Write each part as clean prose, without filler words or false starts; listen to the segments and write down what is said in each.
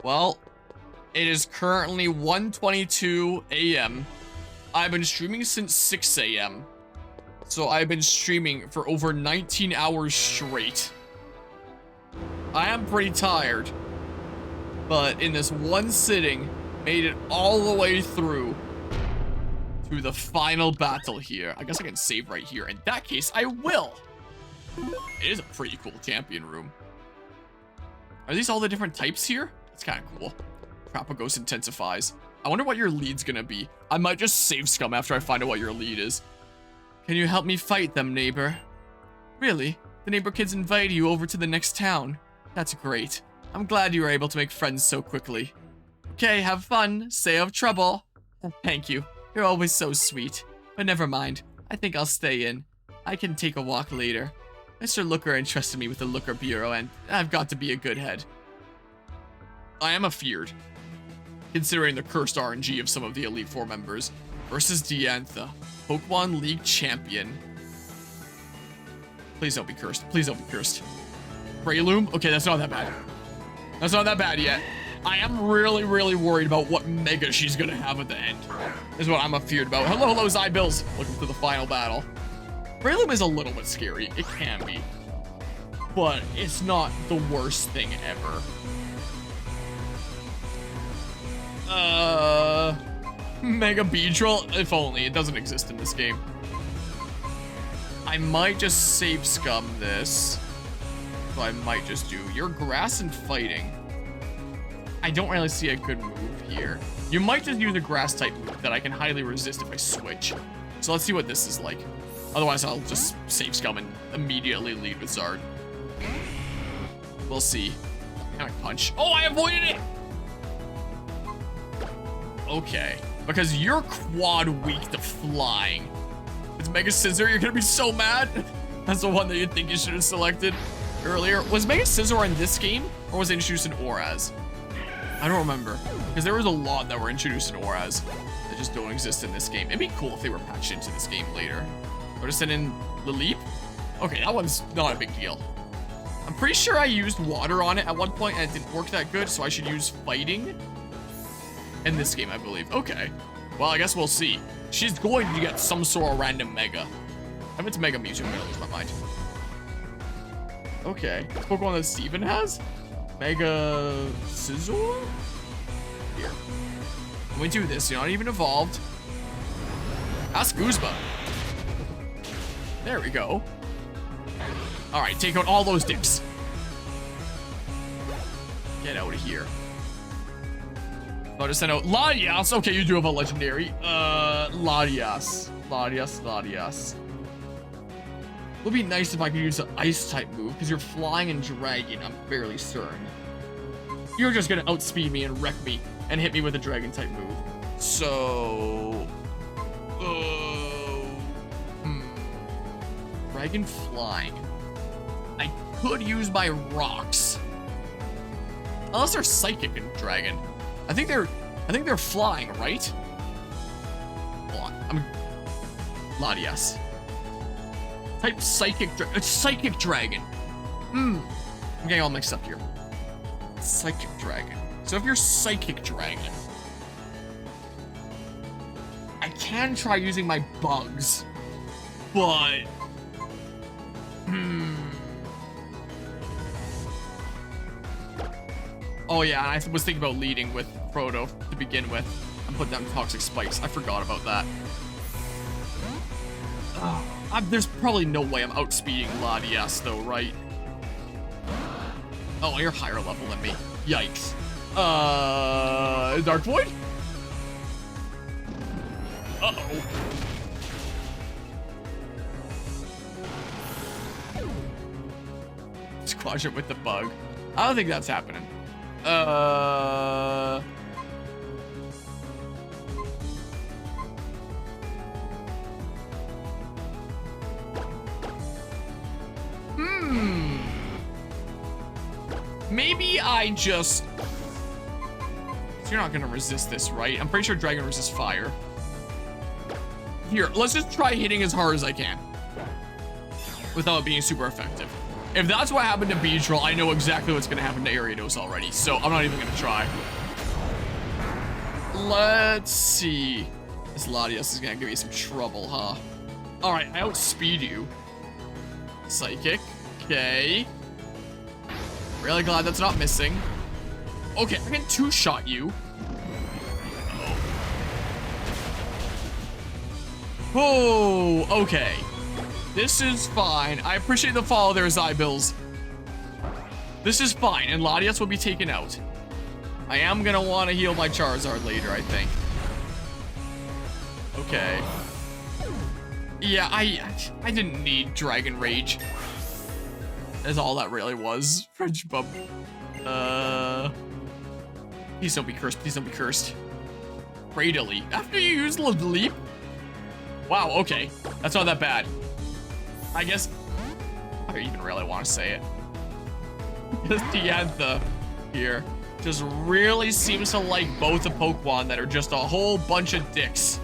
Well, it is currently 1:22 a.m. I've been streaming since 6 a.m. So I've been streaming for over 19 hours straight. I am pretty tired, but in this one sitting, made it all the way through to the final battle here. I guess I can save right here. In that case, I will. It is a pretty cool champion room. Are these all the different types here? That's kind of cool. Trapagos intensifies. I wonder what your lead's gonna be. I might just save scum after I find out what your lead is. Can you help me fight them, neighbor? Really? The neighbor kids invited you over to the next town. That's great. I'm glad you were able to make friends so quickly. Okay, have fun. Stay out of trouble. Thank you. You're always so sweet. But never mind. I think I'll stay in. I can take a walk later. Mr. Looker entrusted me with the Looker Bureau, and I've got to be a good head. I am afeared, considering the cursed RNG of some of the Elite Four members, versus Diantha, Pokemon League champion. Please don't be cursed. Please don't be cursed. Breloom? Okay, that's not that bad. That's not that bad yet. I am really, really worried about what Mega she's gonna have at the end. Is what I'm afeared about. Hello, hello, Zybills. Looking for the final battle. Breloom is a little bit scary. It can be. But it's not the worst thing ever. Mega Beedrill? If only. It doesn't exist in this game. I might just save scum this. So I might just do your grass and fighting. I don't really see a good move here. You might just use a grass type move that I can highly resist if I switch. So let's see what this is like. Otherwise, I'll just save scum and immediately lead with Zard. We'll see. Can I punch? Oh, I avoided it! Okay. Because you're quad weak to flying. It's Mega Scizor, you're gonna be so mad. That's the one that you'd think you should have selected earlier. Was Mega Scizor in this game? Or was it introduced in Oraz? I don't remember. Because there was a lot that were introduced in Oraz that just don't exist in this game. It'd be cool if they were patched into this game later. Or to send in the leap? Okay, that one's not a big deal. I'm pretty sure I used water on it at one point and it didn't work that good, so I should use fighting in this game, I believe. Okay. Well, I guess we'll see. She's going to get some sort of random Mega. If it's Mega Mewtwo, I'm gonna lose my mind. Okay. Pokemon that Steven has? Mega Scizor? Here. When we do this, you're not even evolved. Ask Guzma. There we go. Alright, take out all those dicks. Get out of here. I'll just send out Latias. Okay, you do have a legendary. Latias. Latias. Would be nice if I could use an ice type move, because you're flying and dragon, I'm fairly certain. You're just gonna outspeed me and wreck me and hit me with a dragon type move. So... Dragon flying. I could use my rocks. Unless they're psychic and dragon. I think they're flying, right? Hold on. Latias. Type psychic psychic dragon. I'm getting all mixed up here. Psychic dragon. So if you're psychic dragon, I can try using my bugs, but oh yeah, I was thinking about leading with Proto to begin with. I'm putting down Toxic Spikes. I forgot about that. There's probably no way I'm outspeeding Latias though, right? Oh, you're higher level than me. Yikes. Dark Void? Uh-oh. Squash it with the bug. I don't think that's happening. Maybe I just... So you're not gonna resist this, right? I'm pretty sure Dragon resists fire. Here, let's just try hitting as hard as I can without it being super effective. If that's what happened to Beedrill, I know exactly what's gonna happen to Ariados already, so I'm not even gonna try. Let's see. This Latias is gonna give you some trouble, huh? Alright, I outspeed you. Psychic. Okay. Really glad that's not missing. Okay, I can two-shot you. Oh, okay. This is fine. I appreciate the follow there, Zybills. This is fine, and Latias will be taken out. I am gonna want to heal my Charizard later, I think. Okay. Yeah, I didn't need Dragon Rage. That's all that really was. French bump. Please don't be cursed. Please don't be cursed. Great after you use Leap? Wow, okay. That's not that bad. I guess I don't even really want to say it. Because Diantha here just really seems to like both the Pokemon that are just a whole bunch of dicks.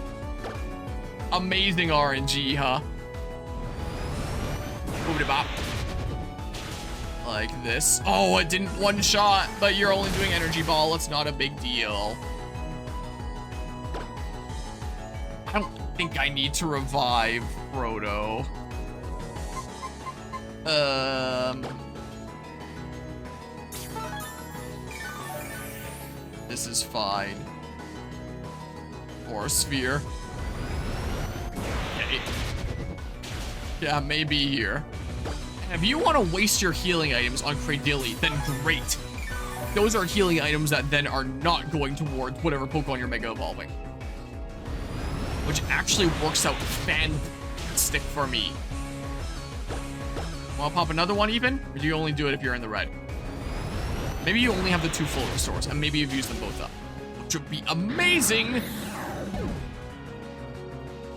Amazing RNG, huh? Boop-de-bop. Like this. Oh, it didn't one shot, but you're only doing Energy Ball. It's not a big deal. I don't think I need to revive Frodo. This is fine. Or a Sphere. Okay. Yeah, maybe here. If you want to waste your healing items on Cradily, then great. Those are healing items that then are not going towards whatever Pokemon you're Mega Evolving. Which actually works out fantastic for me. Want to pop another one even? Or do you only do it if you're in the red? Maybe you only have the 2 full restores, and maybe you've used them both up. Which would be amazing!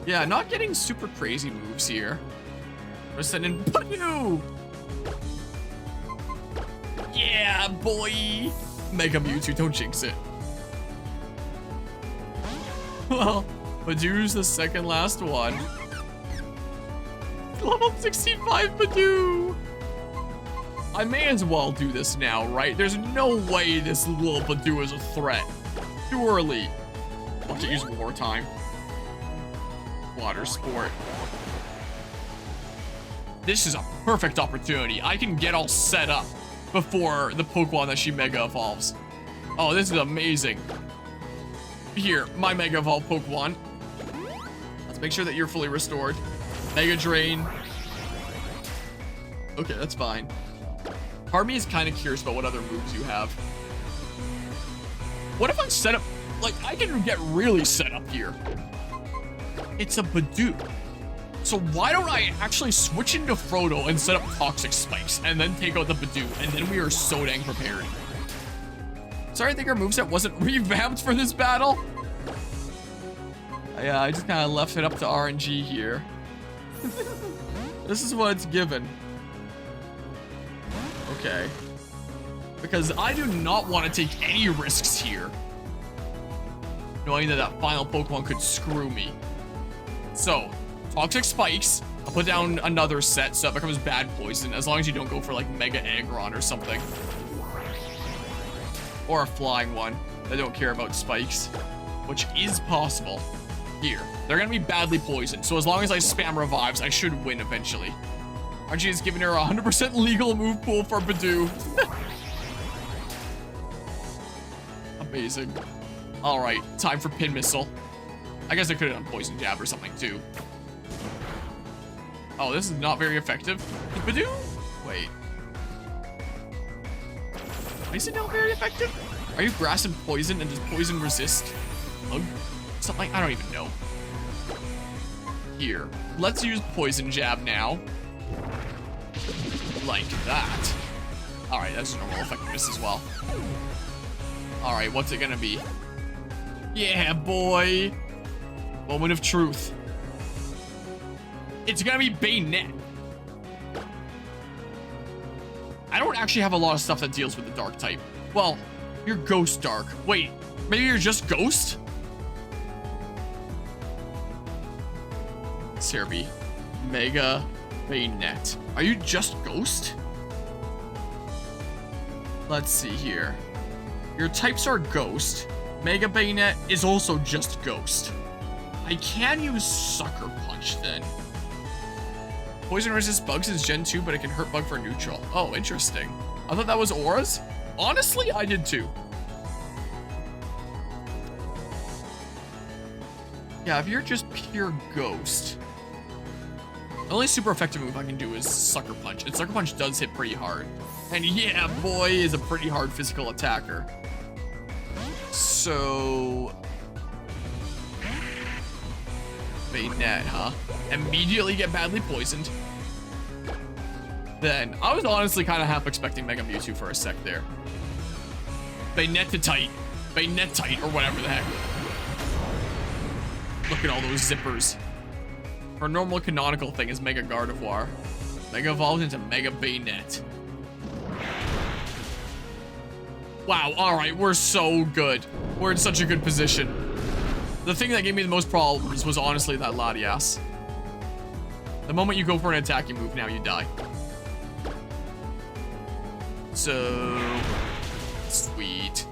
Yeah, not getting super crazy moves here. We're sending Panu! Yeah, boy! Mega Mewtwo, don't jinx it. Well, Badoo's the second last one. Level 65 Badoo! I may as well do this now, right? There's no way this little Badoo is a threat. Too early. I'll have to use War Time. Water Sport. This is a perfect opportunity. I can get all set up before the Pokemon that she Mega Evolves. Oh, this is amazing. Here, my Mega Evolve Pokemon. Let's make sure that you're fully restored. Mega Drain. Okay, that's fine. Part of me is kind of curious about what other moves you have. What if I'm set up? Like, I can get really set up here. It's a Badoo. So why don't I actually switch into Frodo and set up Toxic Spikes and then take out the Badoo, and then we are so dang prepared. Sorry, I think our moveset wasn't revamped for this battle. Yeah, I just kind of left it up to RNG here. This is what it's given. Okay. Because I do not want to take any risks here, knowing that that final Pokemon could screw me. So, Toxic Spikes. I'll put down another set so it becomes bad poison, as long as you don't go for like Mega Aggron or something. Or a flying one. I don't care about spikes, which is possible. Here, they're gonna be badly poisoned, so as long as I spam revives, I should win eventually. RNG is giving her a 100% legal move pool for Badoo. Amazing. All right, time for Pin Missile. I guess I could have done Poison Jab or something too. Oh, this is not very effective. Badoo? Wait. Is it not very effective? Are you Grass and Poison, and does Poison resist Hug? Something, I don't even know. Here, let's use Poison Jab now. Like that. All right, that's normal effectiveness as well. All right, what's it gonna be? Yeah, boy. Moment of truth. It's gonna be Bayonet. I don't actually have a lot of stuff that deals with the dark type. Well, you're Ghost Dark. Wait, maybe you're just Ghost? Cerebi. Mega Bayonet. Are you just Ghost? Let's see here. Your types are Ghost. Mega Bayonet is also just Ghost. I can use Sucker Punch then. Poison resists bugs is Gen 2, but it can hurt bug for neutral. Oh, interesting. I thought that was auras. Honestly, I did too. Yeah, if you're just pure Ghost, the only super effective move I can do is Sucker Punch. And Sucker Punch does hit pretty hard. And yeah, boy is a pretty hard physical attacker. So... Bayonet, huh? Immediately get badly poisoned. Then, I was honestly kind of half expecting Mega Mewtwo for a sec there. Bayonet-tite, or whatever the heck. Look at all those zippers. Our normal canonical thing is Mega Gardevoir. Mega evolved into Mega Bayonet. Wow, alright, we're so good. We're in such a good position. The thing that gave me the most problems was honestly that Latias. The moment you go for an attacking move, now you die. So... sweet.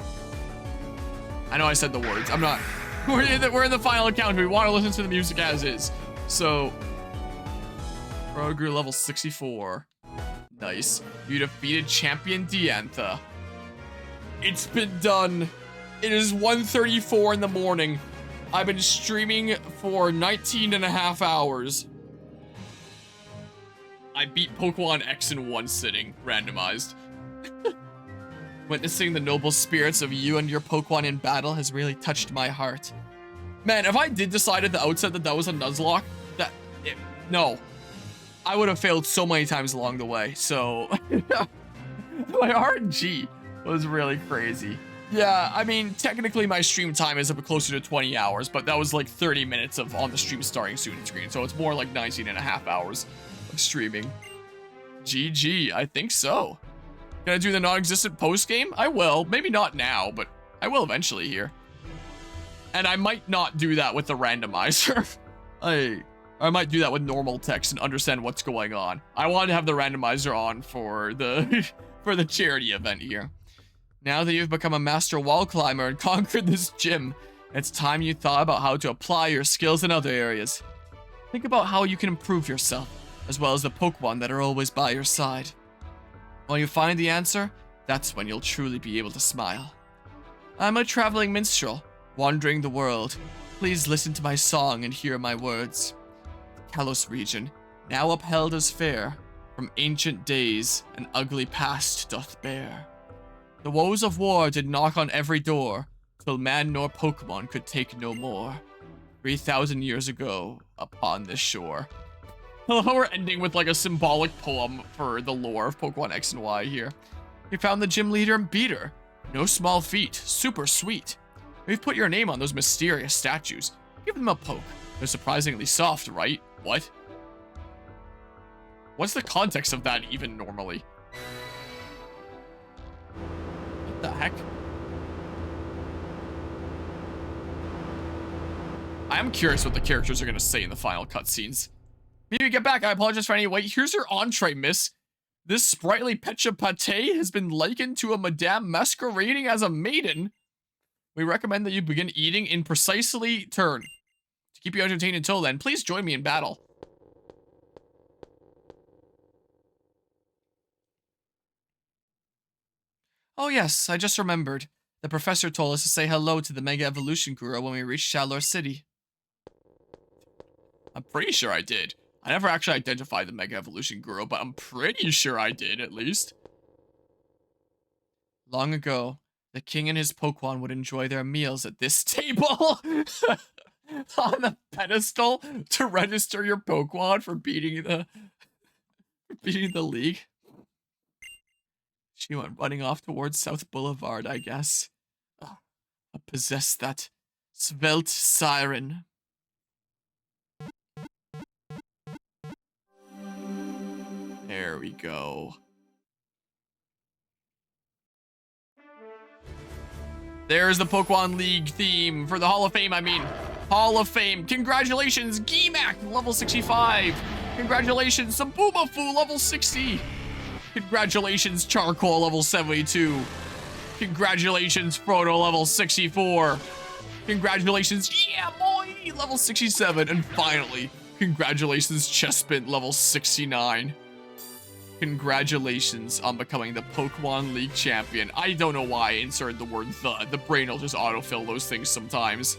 I know I said the words. I'm not... We're in the final encounter. We want to listen to the music as is. So... Pro grew level 64. Nice. You defeated Champion Diantha. It's been done. It is 1:34 in the morning. I've been streaming for 19.5 hours. I beat Pokémon X in one sitting, randomized. Witnessing the noble spirits of you and your Pokémon in battle has really touched my heart. Man, if I did decide at the outset that that was a Nuzlocke, no. I would have failed so many times along the way, so... my RNG was really crazy. Yeah, I mean, technically my stream time is up closer to 20 hours, but that was like 30 minutes of on the stream starting soon screen, so it's more like 19.5 hours of streaming. GG, I think so. Gonna do the non-existent post-game? I will. Maybe not now, but I will eventually here. And I might not do that with the randomizer. I might do that with normal text and understand what's going on. I wanted to have the randomizer on for the for the charity event here. Now that you've become a master wall climber and conquered this gym, it's time you thought about how to apply your skills in other areas. Think about how you can improve yourself, as well as the Pokemon that are always by your side. When you find the answer, that's when you'll truly be able to smile. I'm a traveling minstrel, wandering the world. Please listen to my song and hear my words. The Kalos region, now upheld as fair, from ancient days an ugly past doth bear. The woes of war did knock on every door, till man nor Pokemon could take no more. 3,000 years ago, upon this shore. I love how we're ending with like a symbolic poem for the lore of Pokemon X and Y here. We found the gym leader and beat her. No small feat, super sweet. We've put your name on those mysterious statues. Give them a poke. They're surprisingly soft, right? What? What's the context of that even normally? What the heck? I am curious what the characters are going to say in the final cutscenes. Maybe get back. I apologize for any wait. Here's your entree, miss. This sprightly Pecha Pate has been likened to a madame masquerading as a maiden. We recommend that you begin eating in precisely turn. To keep you entertained until then, please join me in battle. Oh yes, I just remembered. The professor told us to say hello to the Mega Evolution Guru when we reached Shalor City. I'm pretty sure I did. I never actually identified the Mega Evolution Guru, but I'm pretty sure I did, at least. Long ago, the king and his Pokemon would enjoy their meals at this table on the pedestal to register your Pokemon for beating the league. She went running off towards South Boulevard, I guess. I possess that svelte siren. There we go. There's the Pokemon League theme for the Hall of Fame, I mean. Hall of Fame. Congratulations, Gimak, level 65. Congratulations, Sabumafu, level 60. Congratulations, Charcoal level 72. Congratulations, Frodo level 64. Congratulations, yeah boy, level 67. And finally, congratulations, Chespin level 69. Congratulations on becoming the Pokemon League champion. I don't know why I inserted the word the. The brain will just autofill those things sometimes.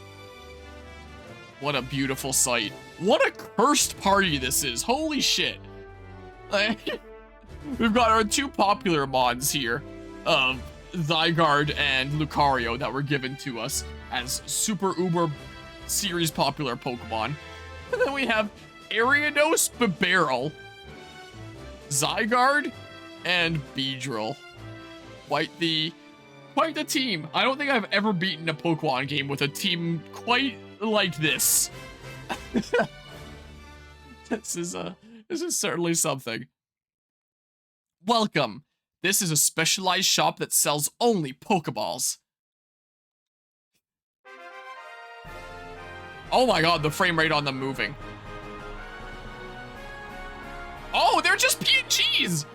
What a beautiful sight. What a cursed party this is. Holy shit. We've got our two popular mods here of Zygarde and Lucario that were given to us as super uber series popular Pokemon. And then we have Ariados, Bibarel, Zygarde, and Beedrill. Quite the team. I don't think I've ever beaten a Pokemon game with a team quite like this. This is certainly something. Welcome. This is a specialized shop that sells only Pokeballs. Oh my god, the frame rate on them moving. Oh, they're just PNGs!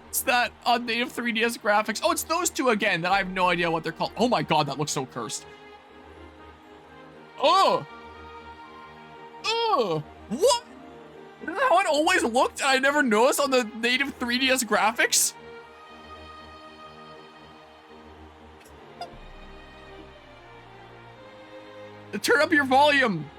It's that on native 3DS graphics. Oh, it's those two again that I have no idea what they're called. Oh my god, that looks so cursed. Oh! Oh! What? Isn't that how it always looked and I never noticed on the native 3DS graphics? Turn up your volume!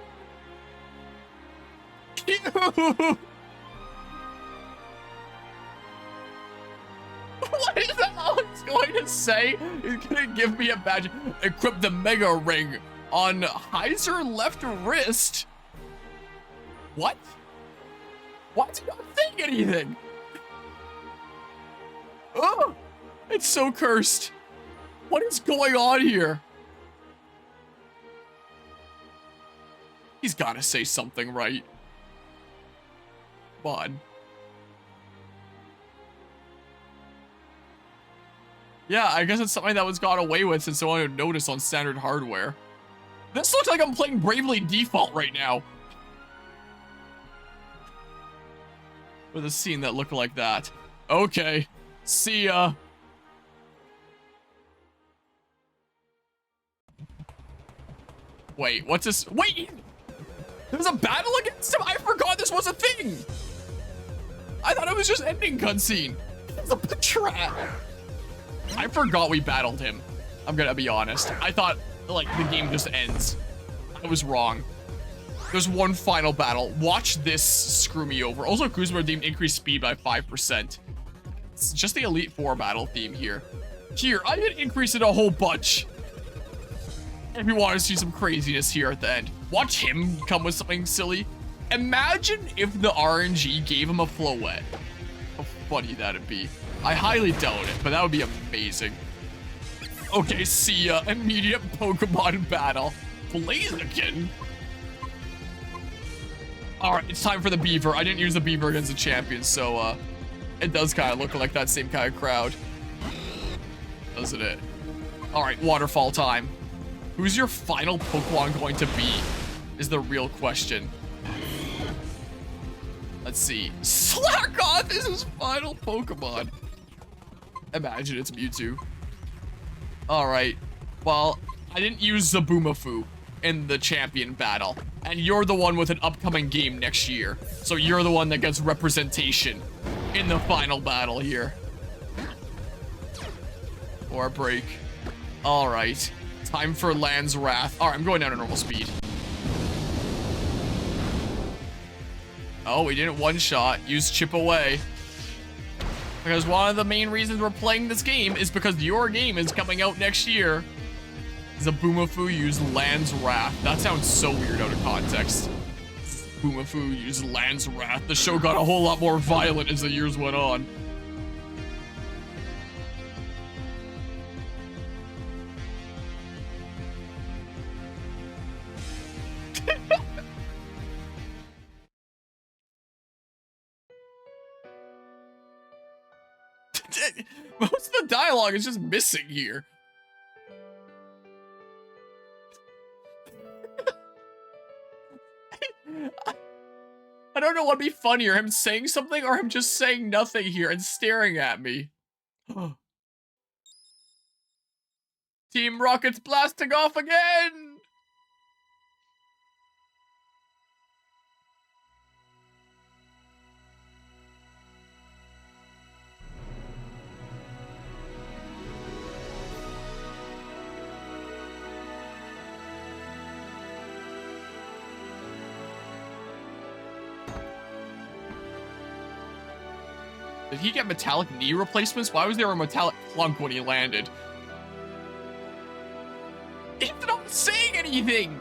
What is that all it's going to say? It's gonna give me a badge. Equip the Mega Ring on Heiser left wrist. What? Why is he not saying anything? Oh, it's so cursed. What is going on here? He's gotta say something right. Come on. Yeah, I guess it's something that was got away with since no one would notice on standard hardware. This looks like I'm playing Bravely Default right now. With a scene that looked like that. Okay, see ya. Wait, what's this? Wait! There's a battle against him? I forgot this was a thing! I thought it was just ending cutscene. It's a trap. I forgot we battled him. I'm gonna be honest. I thought, like, the game just ends. I was wrong. There's one final battle. Watch this screw me over. Also, Kuzma redeemed increased speed by 5%. It's just the Elite Four battle theme here. Here, I did increase it a whole bunch. If you want to see some craziness here at the end. Watch him come with something silly. Imagine if the RNG gave him a Floette. How funny that'd be. I highly doubt it, but that would be amazing. Okay, see ya. Immediate Pokemon battle. Blaziken? Alright, it's time for the Beaver. I didn't use the Beaver against the champion, so, it does kind of look like that same kind of crowd. Doesn't it? Alright, waterfall time. Who's your final Pokemon going to be? Is the real question. Let's see. Slackoth is his final Pokemon. Imagine it's Mewtwo. Alright. Well, I didn't use Zaboomafoo in the champion battle. And you're the one with an upcoming game next year. So you're the one that gets representation in the final battle here. Or a break. Alright. Time for Land's Wrath. Alright, I'm going down to normal speed. Oh, we didn't one-shot. Use Chip Away. Because one of the main reasons we're playing this game is because your game is coming out next year. Zaboomafoo used Land's Wrath. That sounds so weird out of context. Zaboomafoo used Land's Wrath. The show got a whole lot more violent as the years went on. Most of the dialogue is just missing here. I don't know what'd be funnier, him saying something or him just saying nothing here and staring at me. Team Rocket's blasting off again! Did he get metallic knee replacements? Why was there a metallic clunk when he landed? He's not saying anything!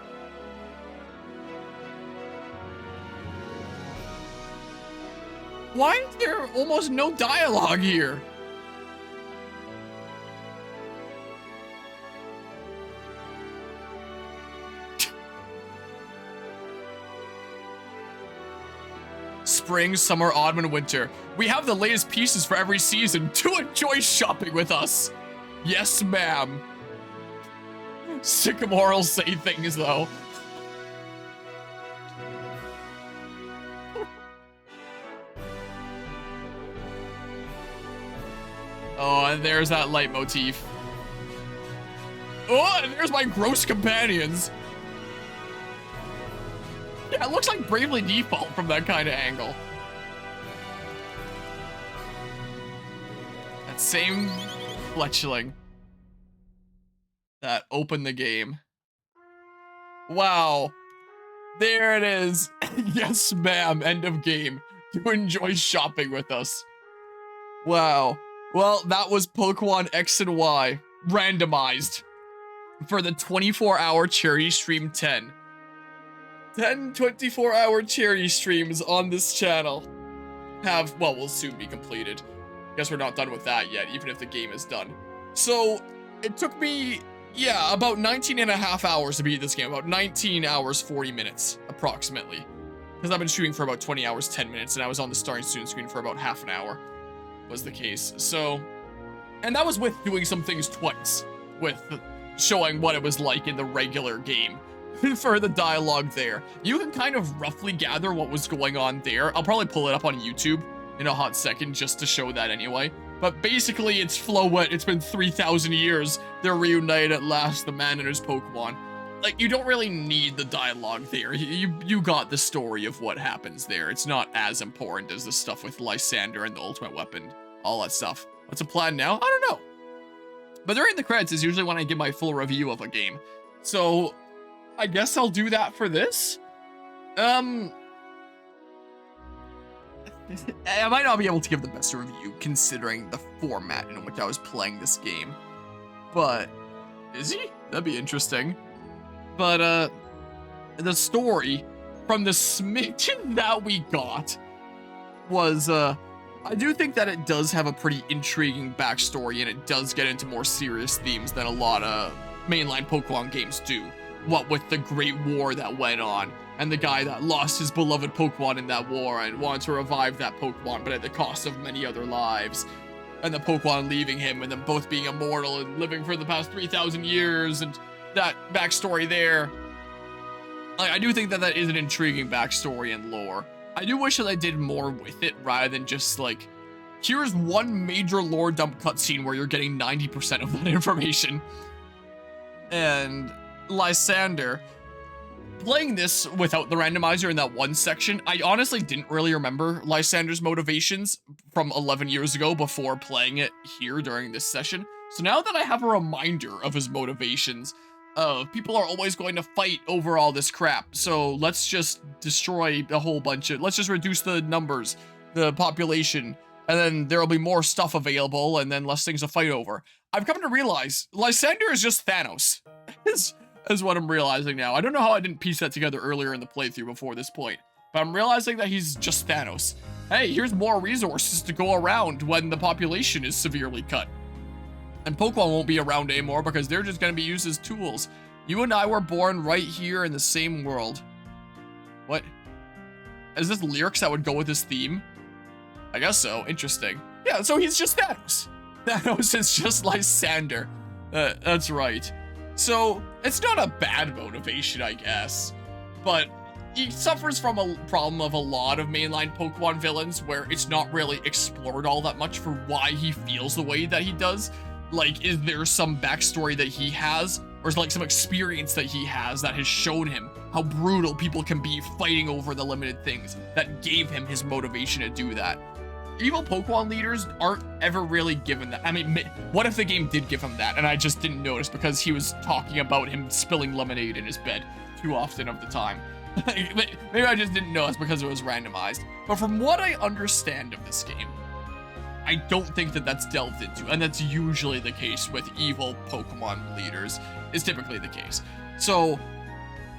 Why is there almost no dialogue here? Spring, summer, autumn, and winter. We have the latest pieces for every season to enjoy shopping with us. Yes, ma'am. Sycamore will say things, though. Oh, and there's that leitmotif. Oh, and there's my gross companions. Yeah, it looks like Bravely Default from that kind of angle. That same fletchling that opened the game. Wow. There it is. Yes, ma'am. End of game. To enjoy shopping with us. Wow. Well, that was Pokémon X and Y randomized for the 24-hour charity stream 10. 10 24-hour charity streams on this channel will soon be completed. Guess we're not done with that yet, even if the game is done. So, it took me, yeah, about 19 and a half hours to beat this game. About 19 hours, 40 minutes, approximately. Because I've been shooting for about 20 hours, 10 minutes, and I was on the starting student screen for about half an hour, was the case. So, and that was with doing some things twice, with showing what it was like in the regular game. For the dialogue there. You can kind of roughly gather what was going on there. I'll probably pull it up on YouTube in a hot second just to show that anyway. But basically, it's Flowet. It's been 3,000 years. They're reunited at last, the man and his Pokemon. Like, you don't really need the dialogue there. You got the story of what happens there. It's not as important as the stuff with Lysander and the Ultimate Weapon. All that stuff. What's the plan now? I don't know. But during the credits is usually when I give my full review of a game. So I guess I'll do that for this. I might not be able to give the best review considering the format in which I was playing this game. But, is he? That'd be interesting. But, the story from the smidgen that we got was, I do think that it does have a pretty intriguing backstory and it does get into more serious themes than a lot of mainline Pokemon games do. What with the Great War that went on, and the guy that lost his beloved Pokemon in that war and wanted to revive that Pokemon, but at the cost of many other lives. And the Pokemon leaving him, and them both being immortal and living for the past 3,000 years, and that backstory there. I do think that that is an intriguing backstory and lore. I do wish that I did more with it, rather than just, like, here's one major lore dump cutscene where you're getting 90% of that information. And Lysander, playing this without the randomizer in that one section, I honestly didn't really remember Lysander's motivations from 11 years ago before playing it here during this session. So now that I have a reminder of his motivations, people are always going to fight over all this crap, so let's just destroy a whole bunch of, let's just reduce the numbers, the population, and then there'll be more stuff available and then less things to fight over. I've come to realize Lysander is just Thanos. Is what I'm realizing now. I don't know how I didn't piece that together earlier in the playthrough before this point, but I'm realizing that he's just Thanos. Hey, here's more resources to go around when the population is severely cut. And Pokemon won't be around anymore because they're just going to be used as tools. You and I were born right here in the same world. What? Is this lyrics that would go with this theme? I guess so. Interesting. Yeah, so he's just Thanos. Thanos is just Lysander. That's right. So, it's not a bad motivation, I guess. But he suffers from a problem of a lot of mainline Pokemon villains where it's not really explored all that much for why he feels the way that he does. Like, is there some backstory that he has, or is like some experience that he has that has shown him how brutal people can be fighting over the limited things that gave him his motivation to do that? Evil Pokemon leaders aren't ever really given that. I mean, what if the game did give him that and I just didn't notice because he was talking about him spilling lemonade in his bed too often of the time? Maybe I just didn't notice because it was randomized. But from what I understand of this game, I don't think that that's delved into, and that's usually the case with evil Pokemon leaders, is typically the case. So,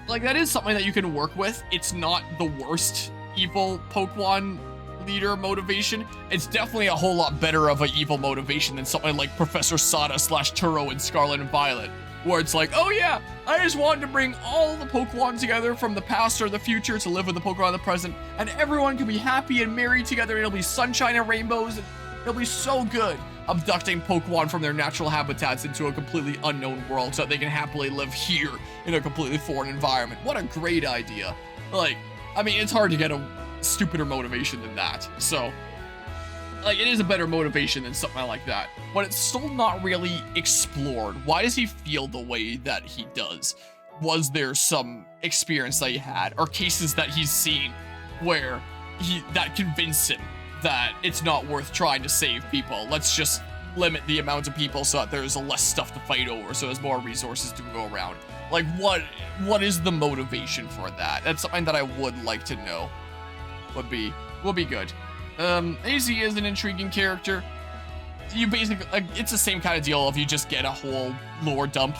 like, that is something that you can work with. It's not the worst evil Pokemon leader motivation. It's definitely a whole lot better of an evil motivation than something like Professor Sada / Turo in Scarlet and Violet, where it's like, oh yeah, I just wanted to bring all the Pokemon together from the past or the future to live with the Pokemon in the present, and everyone can be happy and married together, and it'll be sunshine and rainbows, and it'll be so good. Abducting Pokemon from their natural habitats into a completely unknown world so that they can happily live here in a completely foreign environment. What a great idea. Like, I mean, it's hard to get a stupider motivation than that. So, like, it is a better motivation than something like that, but it's still not really explored. Why does he feel the way that he does? Was there some experience that he had, or cases that he's seen where that convinced him that it's not worth trying to save people? Let's just limit the amount of people so that there's less stuff to fight over, so there's more resources to go around. Like, what is the motivation for that? That's something that I would like to know. Would be good. AZ is an intriguing character. You basically, like, it's the same kind of deal if you just get a whole lore dump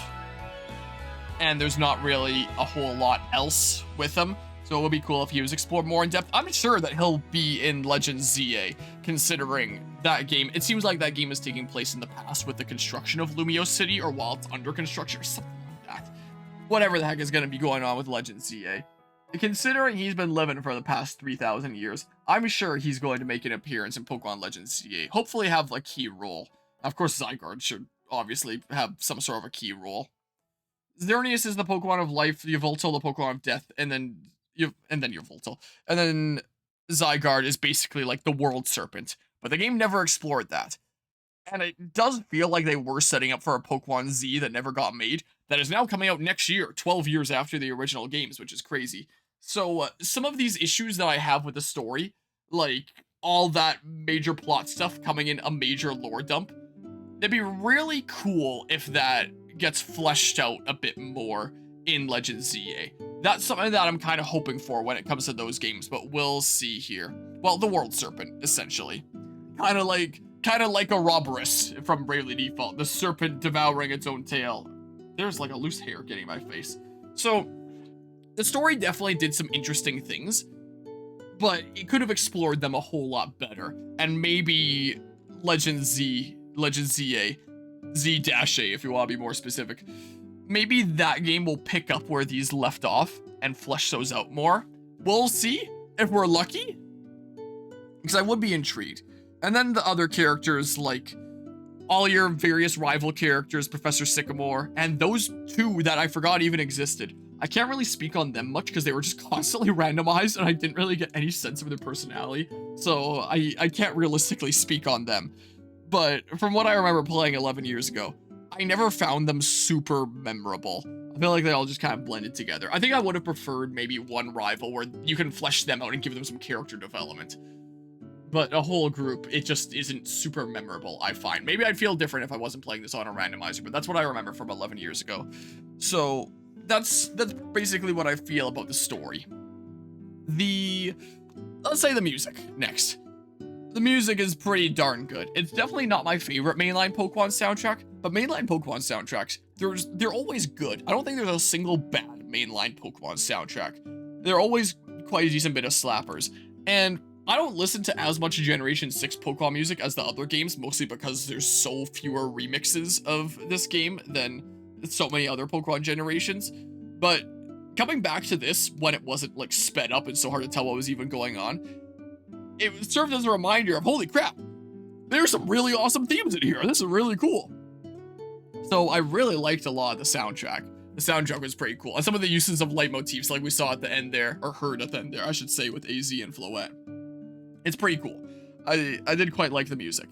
and there's not really a whole lot else with him. So it would be cool if he was explored more in depth. I'm sure that he'll be in Legends ZA, considering that game. It seems like that game is taking place in the past with the construction of Lumio City, or while it's under construction, or something like that. Whatever the heck is going to be going on with Legends ZA. Considering he's been living for the past 3,000 years, I'm sure he's going to make an appearance in Pokemon Legends CA. Hopefully have a key role. Of course, Zygarde should obviously have some sort of a key role. Xerneas is the Pokemon of life, Yveltal the Pokemon of death, and then Yveltal. And then Zygarde is basically like the World Serpent. But the game never explored that. And it does feel like they were setting up for a Pokemon Z that never got made, that is now coming out next year, 12 years after the original games, which is crazy. So, some of these issues that I have with the story, like all that major plot stuff coming in a major lore dump, it'd be really cool if that gets fleshed out a bit more in Legends ZA. That's something that I'm kind of hoping for when it comes to those games, but we'll see here. Well, the World Serpent, essentially. Kind of like a Roborus from Bravely Default, the serpent devouring its own tail. There's like a loose hair getting my face. So, the story definitely did some interesting things, but it could have explored them a whole lot better. And maybe Legends ZA, Z-A, if you want to be more specific, maybe that game will pick up where these left off and flesh those out more. We'll see if we're lucky, because I would be intrigued. And then the other characters, like all your various rival characters, Professor Sycamore, and those two that I forgot even existed. I can't really speak on them much because they were just constantly randomized and I didn't really get any sense of their personality. So I can't realistically speak on them. But from what I remember playing 11 years ago, I never found them super memorable. I feel like they all just kind of blended together. I think I would have preferred maybe one rival where you can flesh them out and give them some character development. But a whole group, it just isn't super memorable, I find. Maybe I'd feel different if I wasn't playing this on a randomizer, but that's what I remember from 11 years ago. So that's basically what I feel about the story. Let's say the music next. The music is pretty darn good. It's definitely not my favorite mainline Pokemon soundtrack, but mainline Pokemon soundtracks, they're always good. I don't think there's a single bad mainline Pokemon soundtrack. They're always quite a decent bit of slappers. And I don't listen to as much Generation 6 Pokemon music as the other games, mostly because there's so fewer remixes of this game than so many other Pokemon generations. But coming back to this, when it wasn't like sped up and so hard to tell what was even going on, it served as a reminder of, holy crap, there's some really awesome themes in here. This is really cool. So I really liked a lot of the soundtrack. The soundtrack was pretty cool. And some of the uses of leitmotifs like we saw at the end there, or heard at the end there, I should say, with AZ and Floette. It's pretty cool. I did quite like the music.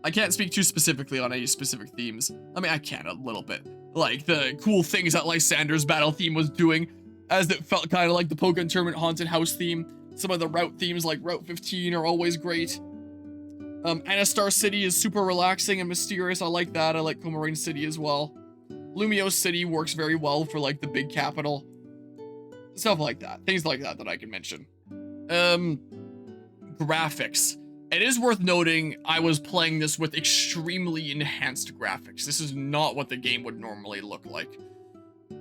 I can't speak too specifically on any specific themes. I mean, I can a little bit. Like the cool things that Lysander's battle theme was doing, as it felt kind of like the Pokémon Tournament Haunted House theme. Some of the route themes like Route 15 are always great. Anastar City is super relaxing and mysterious. I like that. I like Comoraine City as well. Lumiose City works very well for like the big capital. Stuff like that. Things like that that I can mention. Graphics. It is worth noting I was playing this with extremely enhanced graphics. This is not what the game would normally look like.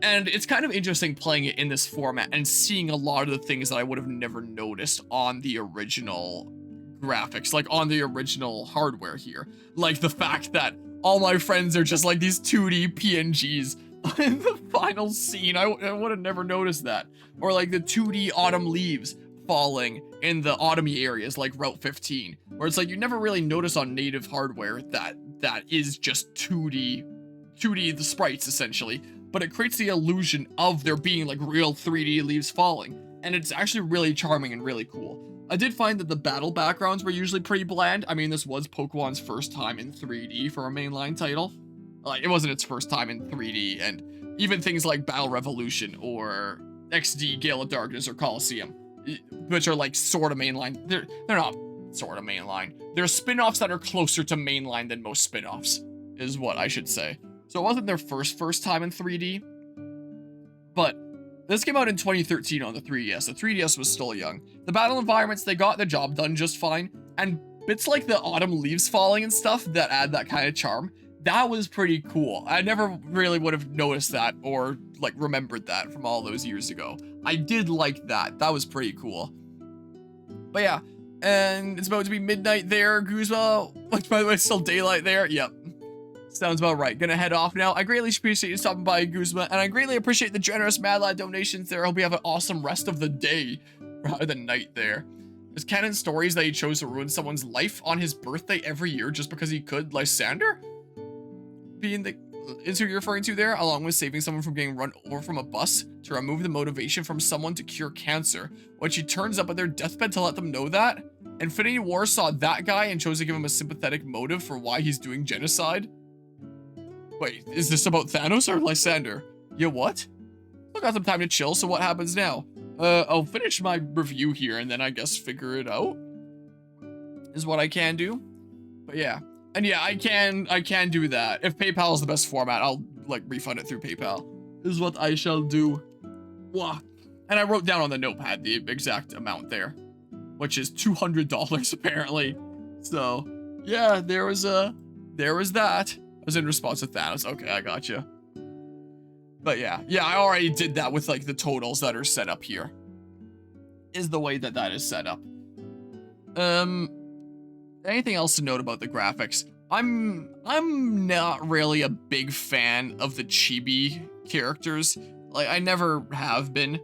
And it's kind of interesting playing it in this format and seeing a lot of the things that I would have never noticed on the original graphics, like on the original hardware here. Like the fact that all my friends are just like these 2D PNGs in the final scene. I would have never noticed that. Or like the 2D autumn leaves falling in the autumny areas like Route 15, where it's like you never really notice on native hardware that is just 2D the sprites essentially, but it creates the illusion of there being like real 3D leaves falling, and it's actually really charming and really cool. I did find that the battle backgrounds were usually pretty bland. I mean, this was Pokemon's first time in 3D for a mainline title. Like, it wasn't its first time in 3D, and even things like Battle Revolution or XD Gale of Darkness or Coliseum, which are like sort of mainline. They're not sort of mainline. They're spin-offs that are closer to mainline than most spin-offs, is what I should say. So it wasn't their first time in 3D, but this came out in 2013 on the 3DS. The 3DS was still young. The battle environments, they got the job done just fine, and bits like the autumn leaves falling and stuff that add that kind of charm, that was pretty cool. I never really would have noticed that or like remembered that from all those years ago. I did like that. That was pretty cool. But yeah, and it's about to be midnight there, Guzma. Which, by the way, it's still daylight there. Yep. Sounds about right. Gonna head off now. I greatly appreciate you stopping by, Guzma, and I greatly appreciate the generous Mad Lad donations there. I hope you have an awesome rest of the day, rather than night there. There's canon stories that he chose to ruin someone's life on his birthday every year just because he could. Lysander? Being the... is who you're referring to there? Along with saving someone from getting run over from a bus to remove the motivation from someone to cure cancer. When she turns up at their deathbed to let them know that? Infinity War saw that guy and chose to give him a sympathetic motive for why he's doing genocide? Wait, is this about Thanos or Lysander? Yeah, what? Still got some time to chill, so what happens now? I'll finish my review here and then I guess figure it out. Is what I can do. But yeah. And yeah, I can do that. If PayPal is the best format, I'll like refund it through PayPal. This is what I shall do. Wah. And I wrote down on the notepad the exact amount there, which is $200 apparently. So yeah, there was that. I was in response to Thanos. Okay, I got you. But yeah, I already did that with like the totals that are set up here. Is the way that is set up. Anything else to note about the graphics? I'm not really a big fan of the chibi characters. Like, I never have been.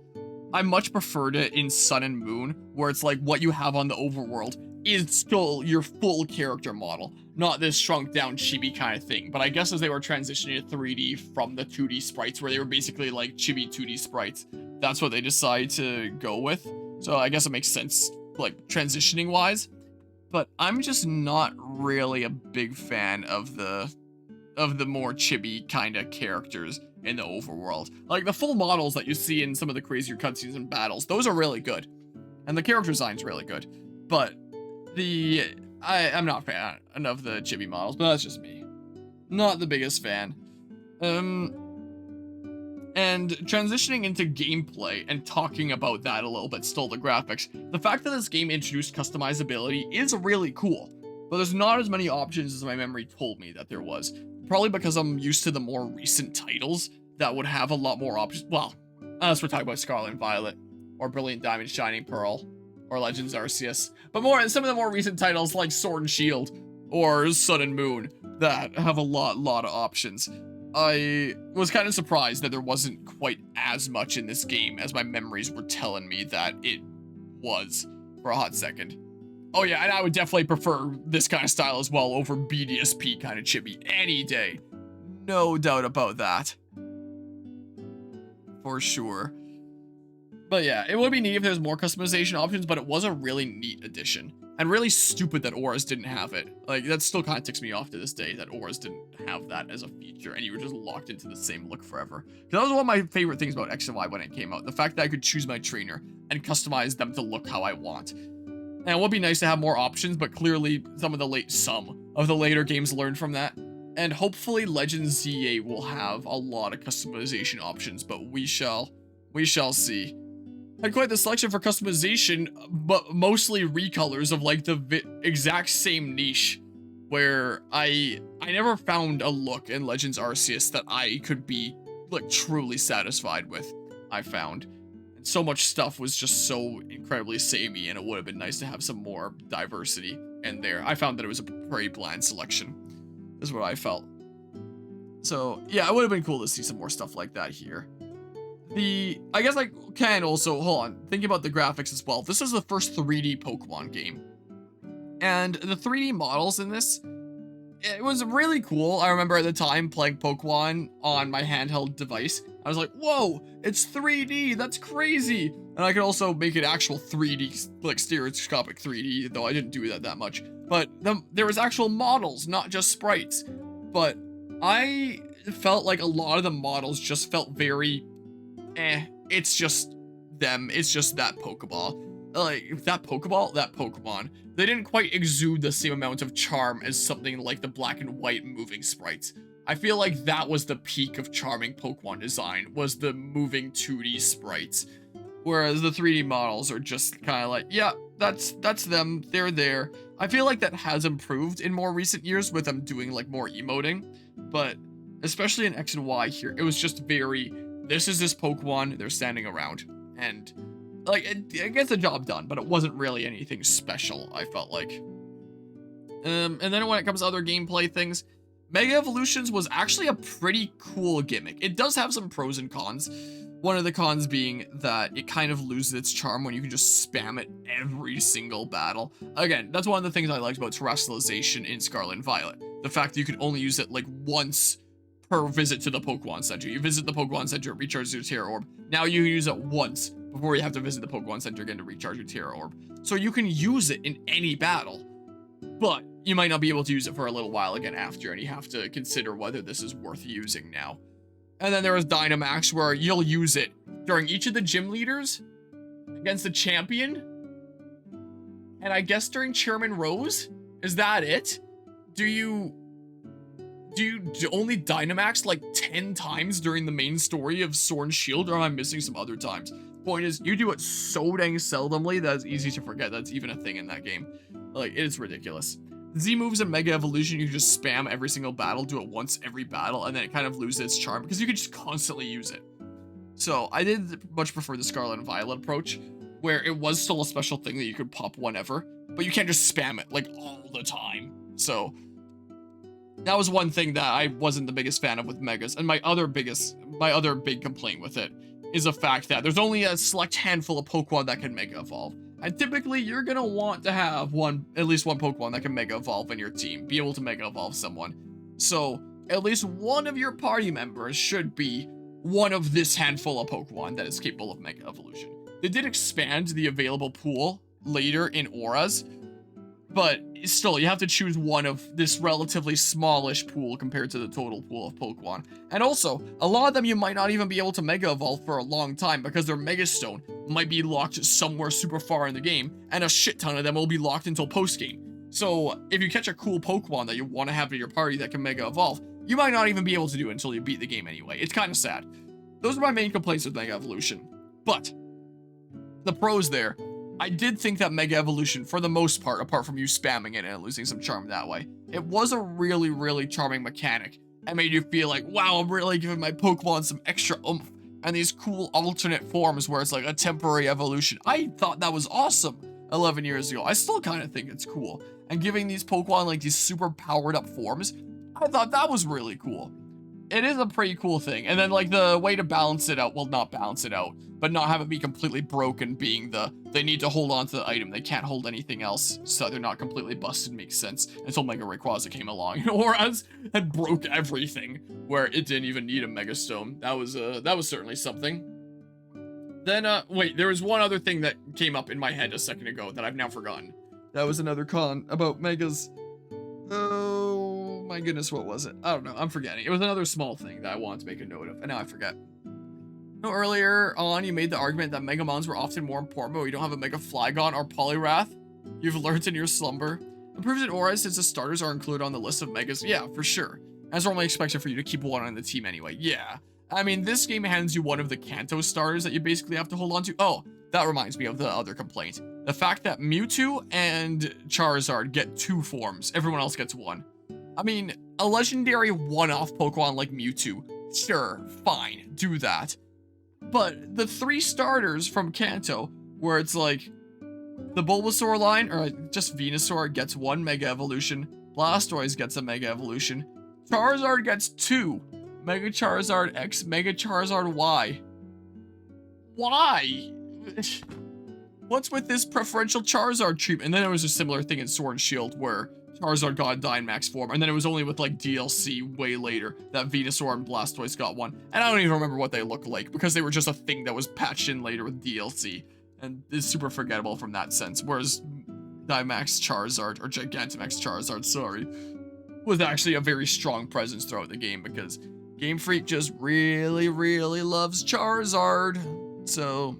I much preferred it in Sun and Moon, where it's like what you have on the overworld is still your full character model, not this shrunk down chibi kind of thing. But I guess as they were transitioning to 3D from the 2D sprites, where they were basically like chibi 2D sprites, that's what they decided to go with. So I guess it makes sense, like transitioning wise. But I'm just not really a big fan of the more chibi kind of characters in the overworld. Like the full models that you see in some of the crazier cutscenes and battles, those are really good. And the character design's really good. But I'm not a fan of the chibi models, but that's just me. Not the biggest fan. And transitioning into gameplay and talking about that a little bit, still the graphics, the fact that this game introduced customizability is really cool, but there's not as many options as my memory told me that there was. Probably because I'm used to the more recent titles that would have a lot more options. Well, unless we're talking about Scarlet and Violet, or Brilliant Diamond Shining Pearl, or Legends Arceus, but some of the more recent titles like Sword and Shield, or Sun and Moon, that have a lot of options. I was kind of surprised that there wasn't quite as much in this game as my memories were telling me that it was for a hot second. Oh yeah, and I would definitely prefer this kind of style as well over BDSP kind of chibi any day. No doubt about that. For sure. But yeah, it would be neat if there's more customization options, but it was a really neat addition. And really stupid that Auras didn't have it. Like, that still kind of ticks me off to this day that Auras didn't have that as a feature, and you were just locked into the same look forever. Because that was one of my favorite things about X and Y when it came out. The fact that I could choose my trainer and customize them to look how I want. And it would be nice to have more options, but clearly some of the later games learned from that. And hopefully Legends Z8 will have a lot of customization options, but we shall see. Had quite the selection for customization, but mostly recolors of like the exact same niche, where I never found a look in Legends Arceus that I could be like truly satisfied with. I found, and so much stuff was just so incredibly samey, and it would have been nice to have some more diversity in there. I found that it was a pretty bland selection, is what I felt. So yeah, it would have been cool to see some more stuff like that here. I guess I can also, hold on, thinking about the graphics as well. This is the first 3D Pokemon game. And the 3D models in this, it was really cool. I remember at the time playing Pokemon on my handheld device. I was like, whoa, it's 3D, that's crazy. And I could also make it actual 3D, like stereoscopic 3D, though I didn't do that much. But there was actual models, not just sprites. But I felt like a lot of the models just felt very... it's just them. It's just that Pokeball. Like, that Pokemon. They didn't quite exude the same amount of charm as something like the black and white moving sprites. I feel like that was the peak of charming Pokemon design, was the moving 2D sprites. Whereas the 3D models are just kind of like, yeah, that's them. They're there. I feel like that has improved in more recent years with them doing, like, more emoting. But, especially in X and Y here, it was just very... This is this Pokemon, they're standing around, and, like, it gets the job done, but it wasn't really anything special, I felt like. And then when it comes to other gameplay things, Mega Evolutions was actually a pretty cool gimmick. It does have some pros and cons. One of the cons being that it kind of loses its charm when you can just spam it every single battle. Again, that's one of the things I liked about terrestrialization in Scarlet and Violet. The fact that you could only use it, like, once per visit to the Pokemon Center. You visit the Pokemon Center, recharge your Terra Orb. Now you use it once before you have to visit the Pokemon Center again to recharge your Terra Orb. So you can use it in any battle, but you might not be able to use it for a little while again after, and you have to consider whether this is worth using now. And then there is Dynamax, where you'll use it during each of the gym leaders against the champion, and I guess during Chairman Rose? Is that it? Do you only Dynamax like 10 times during the main story of Sword and Shield, or am I missing some other times? Point is, you do it so dang seldomly that it's easy to forget that's even a thing in that game. Like, it is ridiculous. Z moves in Mega Evolution, you just spam every single battle, do it once every battle, and then it kind of loses its charm because you can just constantly use it. So I did much prefer the Scarlet and Violet approach, where it was still a special thing that you could pop whenever, but you can't just spam it like all the time. So that was one thing that I wasn't the biggest fan of with Megas, and my other big complaint with it is the fact that there's only a select handful of Pokemon that can Mega Evolve. And typically, you're gonna want to have at least one Pokemon that can Mega Evolve in your team, be able to Mega Evolve someone. So, at least one of your party members should be one of this handful of Pokemon that is capable of Mega Evolution. They did expand the available pool later in Auras, but still, you have to choose one of this relatively smallish pool compared to the total pool of Pokemon. And also, a lot of them you might not even be able to Mega Evolve for a long time because their Mega Stone might be locked somewhere super far in the game, and a shit ton of them will be locked until post-game. So, if you catch a cool Pokemon that you want to have in your party that can Mega Evolve, you might not even be able to do it until you beat the game anyway. It's kind of sad. Those are my main complaints with Mega Evolution. But, the pros there, I did think that Mega Evolution, for the most part, apart from you spamming it and losing some charm that way, it was a really, really charming mechanic. It made you feel like, wow, I'm really giving my Pokemon some extra oomph, and these cool alternate forms where it's like a temporary evolution. I thought that was awesome 11 years ago. I still kind of think it's cool. And giving these Pokemon like these super powered up forms, I thought that was really cool. It is a pretty cool thing. And then like the way to balance it out, well, not balance it out, but not have it be completely broken being they need to hold on to the item. They can't hold anything else, so they're not completely busted makes sense until Mega Rayquaza came along. Whereas it broke everything where it didn't even need a Mega Stone. That was certainly something. Then, wait, there was one other thing that came up in my head a second ago that I've now forgotten. That was another con about Megas. Oh my goodness, what was it? I don't know, I'm forgetting. It was another small thing that I wanted to make a note of, and now I forget. No, earlier on, you made the argument that Megamons were often more important, but we don't have a Mega Flygon or Poliwrath. You've learned in your slumber. Improves in Aura since the starters are included on the list of Megas. Yeah, for sure. As normally expected for you to keep one on the team anyway. Yeah. I mean, this game hands you one of the Kanto starters that you basically have to hold on to. Oh, that reminds me of the other complaint. The fact that Mewtwo and Charizard get 2 forms. Everyone else gets 1. I mean, a legendary one-off Pokemon like Mewtwo. Sure, fine, do that. But the 3 starters from Kanto, where it's like, the Bulbasaur line, or just Venusaur, gets 1 Mega Evolution. Blastoise gets a Mega Evolution. Charizard gets 2. Mega Charizard X, Mega Charizard Y. Why? What's with this preferential Charizard treatment? And then there was a similar thing in Sword and Shield where Charizard got a Dynamax form, and then it was only with like DLC way later that Venusaur and Blastoise got 1. And I don't even remember what they look like because they were just a thing that was patched in later with DLC. And it's super forgettable from that sense. Whereas Dynamax Charizard, or Gigantamax Charizard, sorry, was actually a very strong presence throughout the game because Game Freak just really, really loves Charizard. So,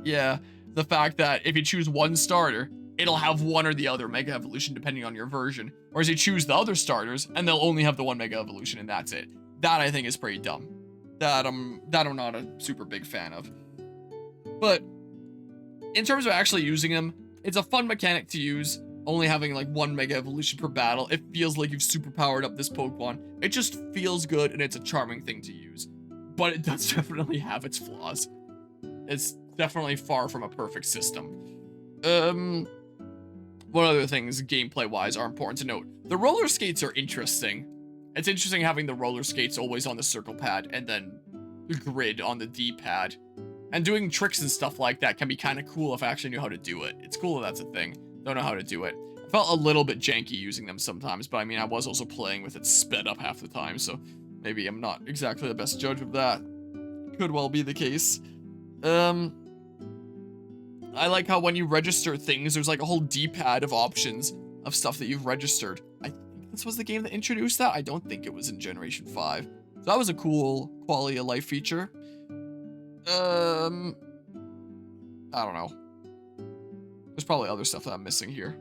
yeah, the fact that if you choose one starter, it'll have one or the other Mega Evolution depending on your version. Whereas you choose the other starters, and they'll only have the 1 Mega Evolution, and that's it. That, I think, is pretty dumb. That I'm not a super big fan of. But in terms of actually using them, it's a fun mechanic to use, only having like 1 Mega Evolution per battle. It feels like you've super powered up this Pokemon. It just feels good, and it's a charming thing to use. But it does definitely have its flaws. It's definitely far from a perfect system. What other things, gameplay-wise, are important to note? The roller skates are interesting. It's interesting having the roller skates always on the circle pad, and then the grid on the D-pad. And doing tricks and stuff like that can be kind of cool if I actually knew how to do it. It's cool that that's a thing. Don't know how to do it. I felt a little bit janky using them sometimes, but I mean, I was also playing with it sped up half the time, so maybe I'm not exactly the best judge of that. Could well be the case. I like how when you register things, there's like a whole D-pad of options of stuff that you've registered. I think this was the game that introduced that. I don't think it was in Generation 5. So that was a cool quality of life feature. I don't know. There's probably other stuff that I'm missing here.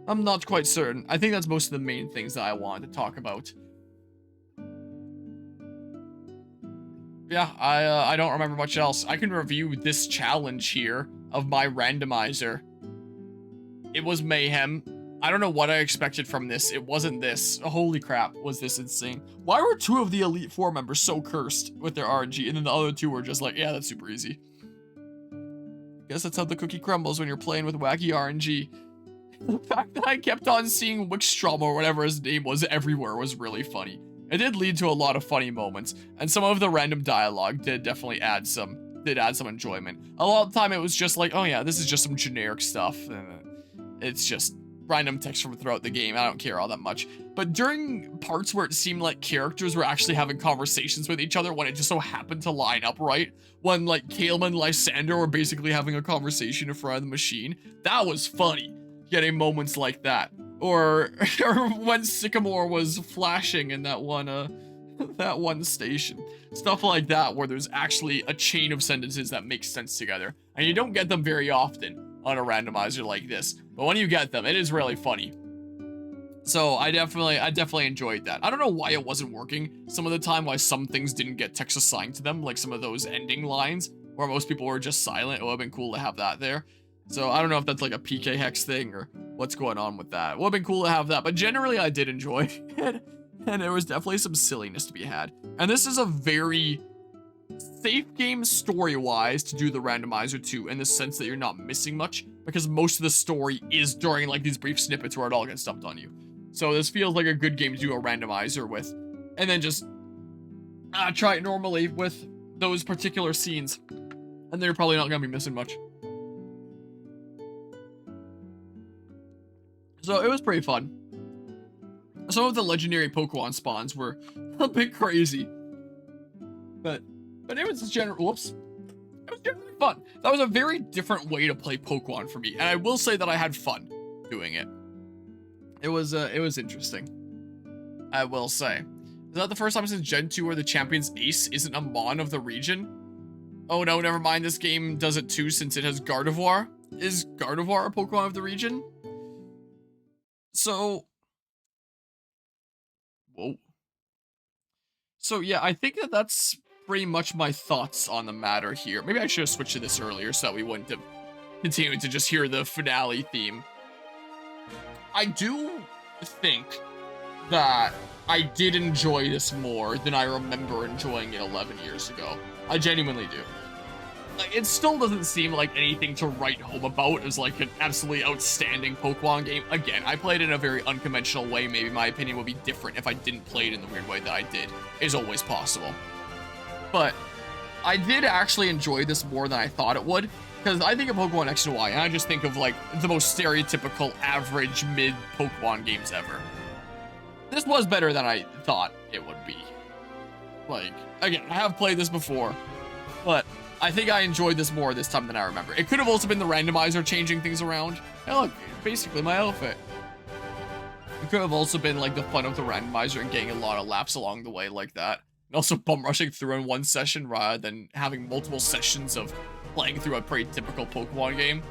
I'm not quite certain. I think that's most of the main things that I wanted to talk about. Yeah, I don't remember much else. I can review this challenge here of my randomizer. It was mayhem. I don't know what I expected from this. It wasn't this. Holy crap, was this insane. Why were 2 of the Elite 4 members so cursed with their RNG, and then the other 2 were just like, yeah, that's super easy. Guess that's how the cookie crumbles when you're playing with wacky RNG. The fact that I kept on seeing Wickstrom or whatever his name was everywhere was really funny. It did lead to a lot of funny moments, and some of the random dialogue did definitely add some enjoyment. A lot of the time it was just like, oh yeah, this is just some generic stuff. It's just random text from throughout the game. I don't care all that much. But during parts where it seemed like characters were actually having conversations with each other when it just so happened to line up right, when like Kaleman and Lysander were basically having a conversation in front of the machine, that was funny. Getting moments like that. Or when Sycamore was flashing in that one station. Stuff like that where there's actually a chain of sentences that make sense together. And you don't get them very often on a randomizer like this. But when you get them, it is really funny. So I definitely enjoyed that. I don't know why it wasn't working some of the time, why some things didn't get text assigned to them, like some of those ending lines where most people were just silent. It would have been cool to have that there. So I don't know if that's like a PK hex thing or what's going on with that. It would have been cool to have that, but generally I did enjoy it. And there was definitely some silliness to be had. And this is a very safe game story-wise to do the randomizer too, in the sense that you're not missing much, because most of the story is during like these brief snippets where it all gets dumped on you. So this feels like a good game to do a randomizer with. And then just try it normally with those particular scenes. And they're probably not going to be missing much. So it was pretty fun. Some of the legendary Pokemon spawns were a bit crazy. But it was general. Whoops. fun. That was a very different way to play Pokemon for me, and I will say that I had fun doing it. It was interesting. I will say. Is that the first time since Gen 2 where the champion's ace isn't a Mon of the region? Oh no, never mind. This game does it too since it has Gardevoir. Is Gardevoir a Pokemon of the region? So... Whoa. So yeah, I think that that's pretty much my thoughts on the matter here. Maybe I should have switched to this earlier so that we wouldn't have continued to just hear the finale theme. I do think that I did enjoy this more than I remember enjoying it 11 years ago. I genuinely do. Like, it still doesn't seem like anything to write home about as like an absolutely outstanding Pokemon game. Again, I played it in a very unconventional way. Maybe my opinion would be different if I didn't play it in the weird way that I did. Is always possible. But I did actually enjoy this more than I thought it would. Because I think of Pokemon X and Y, and I just think of like the most stereotypical average mid Pokemon games ever. This was better than I thought it would be. Like, again, I have played this before, but I think I enjoyed this more this time than I remember. It could have also been the randomizer changing things around. Hey, look, basically my outfit. It could have also been like the fun of the randomizer and getting a lot of laps along the way like that. And also bum rushing through in one session rather than having multiple sessions of playing through a pretty typical Pokemon game.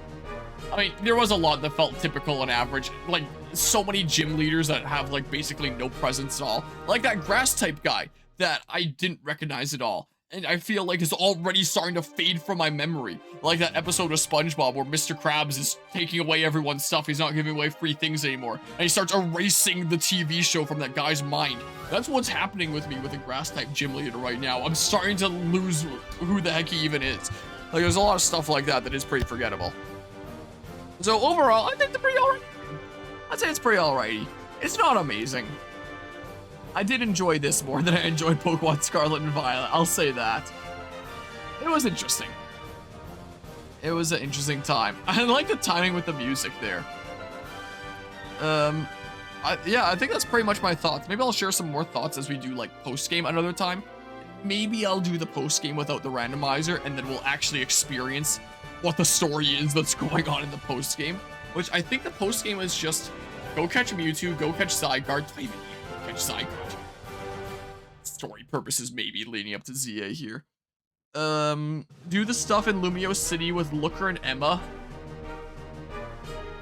I mean, there was a lot that felt typical and average. Like, so many gym leaders that have, like, basically no presence at all. Like that grass-type guy that I didn't recognize at all. And I feel like is already starting to fade from my memory. Like that episode of SpongeBob where Mr. Krabs is taking away everyone's stuff. He's not giving away free things anymore. And he starts erasing the TV show from that guy's mind. That's what's happening with me with a grass-type gym leader right now. I'm starting to lose who the heck he even is. Like, there's a lot of stuff like that that is pretty forgettable. So overall, I think they're pretty alright. I'd say it's pretty alrighty. It's not amazing. I did enjoy this more than I enjoyed Pokemon Scarlet and Violet. I'll say that. It was interesting. It was an interesting time. I like the timing with the music there. Yeah, I think that's pretty much my thoughts. Maybe I'll share some more thoughts as we do like post-game another time. Maybe I'll do the post-game without the randomizer, and then we'll actually experience what the story is that's going on in the post-game. Which I think the post-game is just go catch Mewtwo, go catch Zygarde, not even go catch Zygarde. Story purposes maybe leading up to ZA here. Do the stuff in Lumio City with Looker and Emma.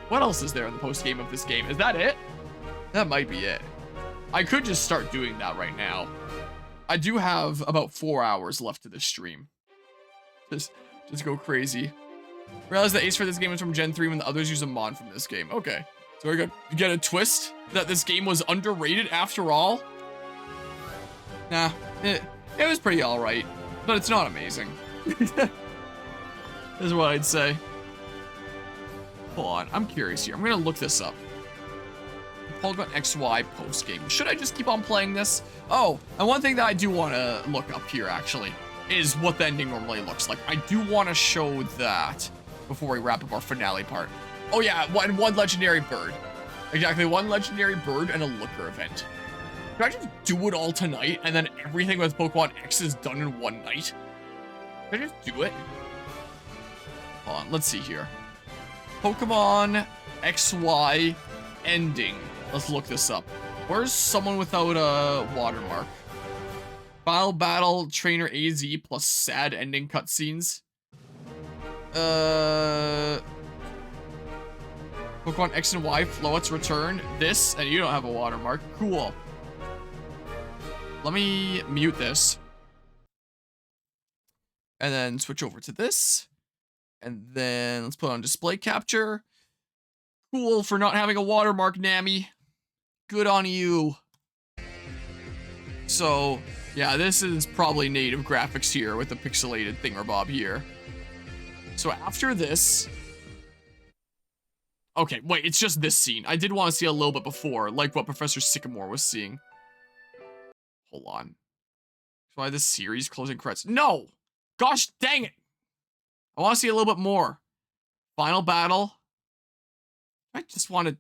What else is there in the post-game of this game? Is that it? That might be it. I could just start doing that right now. I do have about 4 hours left to this stream. Just go crazy. Realize the ace for this game is from Gen 3 when the others use a mod from this game. Okay. So we're gonna get a twist that this game was underrated after all. Nah, it was pretty alright, but it's not amazing. Is what I'd say. Hold on, I'm curious here. I'm gonna look this up. Pokémon XY post-game. Should I just keep on playing this? Oh, and one thing that I do want to look up here, actually, is what the ending normally looks like. I do want to show that before we wrap up our finale part. Oh yeah, one legendary bird. Exactly, one legendary bird and a looker event. Can I just do it all tonight, and then everything with Pokemon X is done in one night? Can I just do it? Hold on, let's see here. Pokemon XY ending. Let's look this up. Where's someone without a watermark? Final battle, trainer AZ plus sad ending cutscenes. Pokemon X and Y, Floet's return. This, and you don't have a watermark. Cool. Let me mute this. And then switch over to this. And then let's put on display capture. Cool for not having a watermark, Nami. Good on you. So, yeah, this is probably native graphics here with the pixelated thingamabob here. So after this... Okay, wait, it's just this scene. I did want to see a little bit before, like what Professor Sycamore was seeing. Hold on. Why this series closing credits? No! Gosh dang it! I want to see a little bit more. Final battle. I just want to...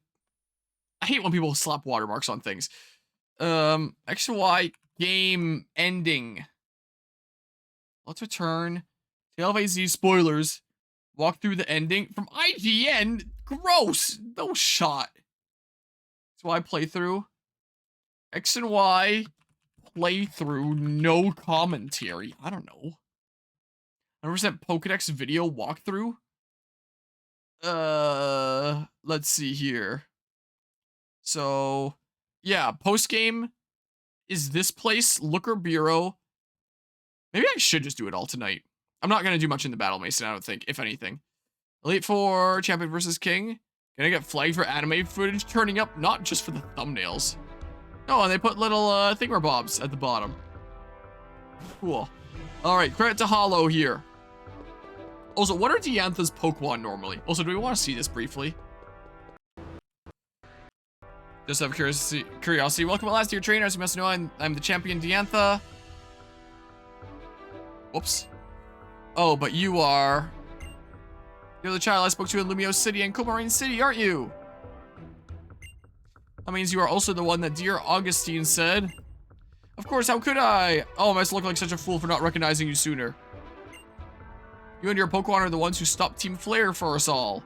I hate when people slap watermarks on things. X and Y game ending. Let's return. Tale of AZ spoilers. Walk through the ending from IGN. Gross. No shot. So I play through. X and Y playthrough. No commentary. I don't know. 100% Pokédex video walkthrough. Let's see here. So, yeah, post game is this place, Looker Bureau. Maybe I should just do it all tonight. I'm not gonna do much in the battle, Mason, I don't think, if anything. Elite Four, Champion versus King. Gonna get flagged for anime footage turning up, not just for the thumbnails. Oh, and they put little thingamabobs at the bottom. Cool. Alright, credit to Hollow here. Also, what are Diantha's Pokemon normally? Also, do we want to see this briefly? Just out of curiosity. Welcome at last to your trainer. As you must know, I'm the champion Diantha. Whoops. Oh, but you are... You're the child I spoke to in Lumio City and Comarine City, aren't you? That means you are also the one that dear Augustine said. Of course, how could I? Oh, I must look like such a fool for not recognizing you sooner. You and your Pokemon are the ones who stopped Team Flare for us all.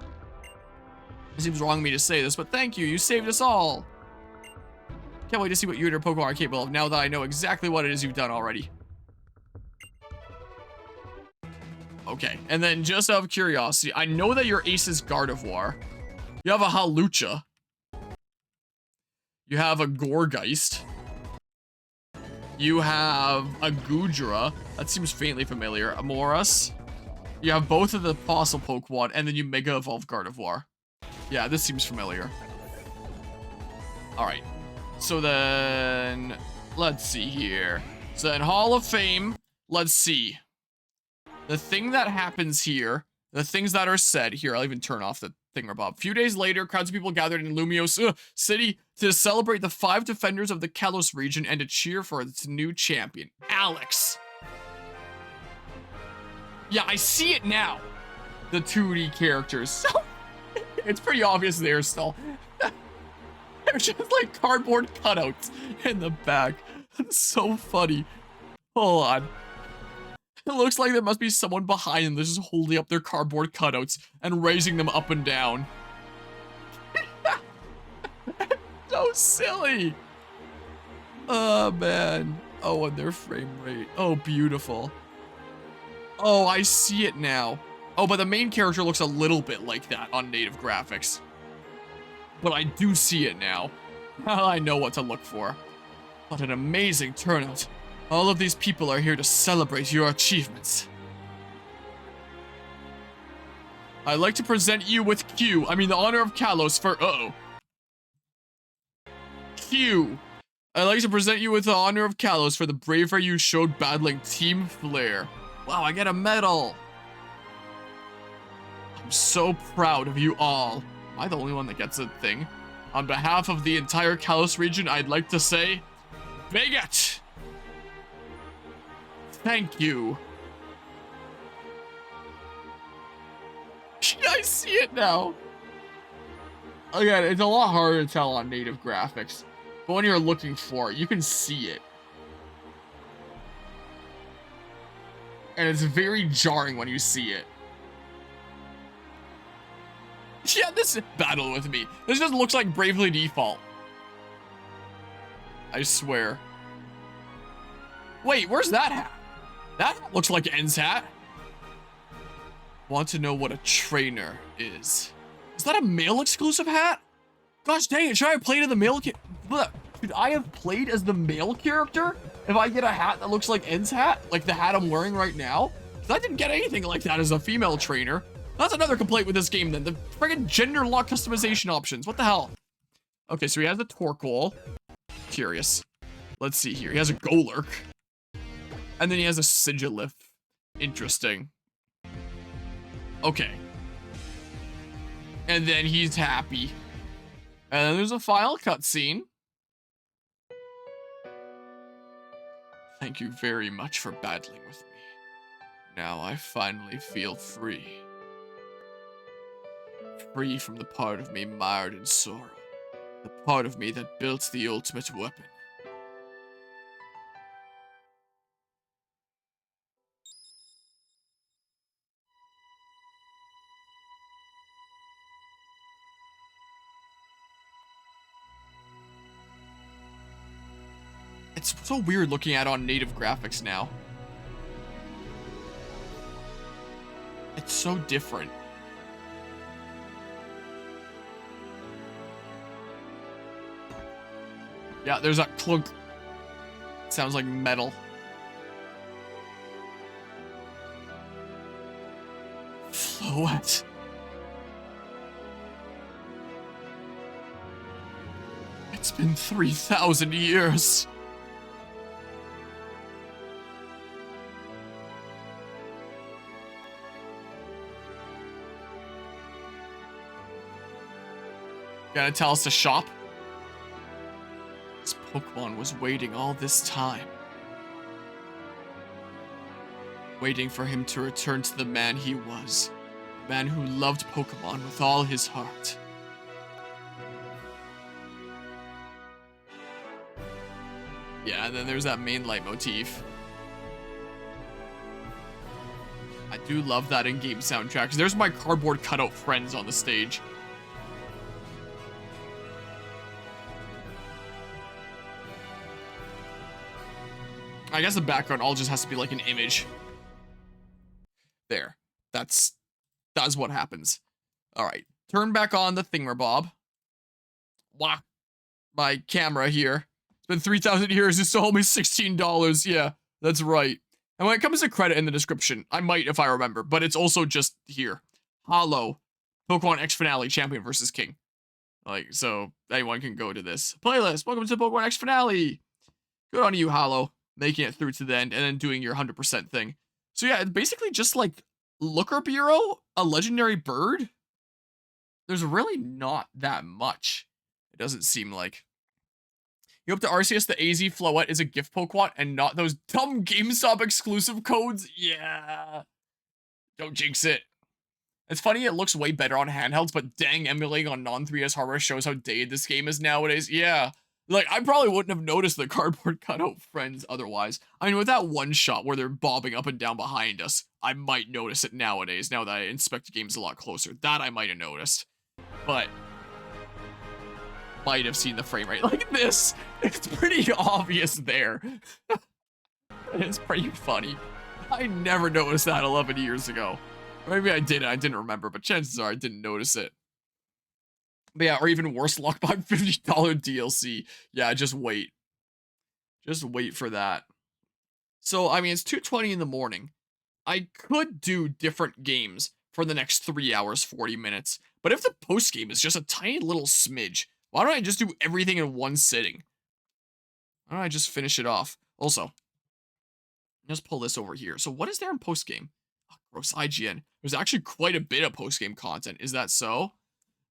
It seems wrong of me to say this, but thank you. You saved us all. Can't wait to see what you and your Pokemon are capable of now that I know exactly what it is you've done already. Okay, and then just out of curiosity, I know that your ace is Gardevoir. You have a Halucha. You have a Gourgeist. You have a Goodra. That seems faintly familiar. Amoras. You have both of the fossil Pokemon, and then you Mega Evolve Gardevoir. Yeah, this seems familiar. Alright. So then... Let's see here. So then Hall of Fame. Let's see. The thing that happens here, the things that are said here, I'll even turn off the thingamabob. A few days later, crowds of people gathered in Lumio City to celebrate the 5 defenders of the Kalos region and to cheer for its new champion, Alex. Yeah, I see it now. The 2D characters. So, it's pretty obvious there still. They're just like cardboard cutouts in the back. That's so funny. Hold on. It looks like there must be someone behind them that's just holding up their cardboard cutouts and raising them up and down. So silly. Oh, man. Oh, and their frame rate. Oh, beautiful. Oh, I see it now. Oh, but the main character looks a little bit like that on native graphics. But I do see it now. Now I know what to look for. What an amazing turnout. All of these people are here to celebrate your achievements. I'd like to present you with Q. I mean, the honor of Kalos for... Q. I'd like to present you with the honor of Kalos for the bravery you showed battling Team Flare. Wow, I get a medal. I'm so proud of you all. Am I the only one that gets a thing? On behalf of the entire Kalos region, I'd like to say... Bigot! Thank you. I see it now. Again, it's a lot harder to tell on native graphics. But when you're looking for it, you can see it. And it's very jarring when you see it. Yeah, this battle with me. This just looks like Bravely Default. I swear. Wait, where's that hat? That looks like N's hat. Want to know what a trainer is? Is that a male exclusive hat? Gosh dang it, should I have played as the male Should I have played as the male character if I get a hat that looks like N's hat? Like the hat I'm wearing right now? Because I didn't get anything like that as a female trainer. That's another complaint with this game then. The friggin' gender lock customization options. What the hell? Okay, so he has a Torkoal. Curious. Let's see here. He has a Golurk. And then he has a Sigilif. Interesting. Okay. And then he's happy. And then there's a final cutscene. Thank you very much for battling with me. Now I finally feel free. Free from the part of me mired in sorrow. The part of me that built the ultimate weapon. It's so weird looking at it on native graphics now. It's so different. Yeah, there's that clunk. Sounds like metal. Floette. It's been 3,000 years. Gonna tell us to shop? This Pokemon was waiting all this time. Waiting for him to return to the man he was. The man who loved Pokemon with all his heart. Yeah, and then there's that main leitmotif. I do love that in-game soundtrack. There's my cardboard cutout friends on the stage. I guess the background all just has to be like an image. There. That's what happens. Alright. Turn back on the thingamabob. Wow. My camera here. It's been 3,000 years. It's only $16. Yeah, that's right. And when it comes to credit in the description, I might if I remember, but it's also just here. Hollow. Pokémon X Finale, Champion versus King. Like, so anyone can go to this. Playlist. Welcome to Pokémon X Finale. Good on you, Hollow. Making it through to the end and then doing your 100% thing. So yeah, it's basically just like Looker Bureau, a legendary bird. There's really not that much. It doesn't seem like. You hope the Arceus, the AZ Floette is a gift Pokemon and not those dumb GameStop exclusive codes. Yeah. Don't jinx it. It's funny, it looks way better on handhelds, but dang, emulating on non-3DS hardware shows how dated this game is nowadays. Yeah. Like, I probably wouldn't have noticed the cardboard cutout friends otherwise. I mean, with that one shot where they're bobbing up and down behind us, I might notice it nowadays, now that I inspect games a lot closer. That I might have noticed. But might have seen the frame rate like this. It's pretty obvious there. It's pretty funny. I never noticed that 11 years ago. Maybe I did, I didn't remember, but chances are I didn't notice it. But yeah, or even worse, Lockbot $50 DLC. Yeah, just wait. Just wait for that. So, I mean, it's 2:20 in the morning. I could do different games for the next 3 hours, 40 minutes. But if the post game is just a tiny little smidge, why don't I just do everything in one sitting? Why don't I just finish it off? Also, just pull this over here. So what is there in post game? Oh, gross IGN. There's actually quite a bit of post game content. Is that so?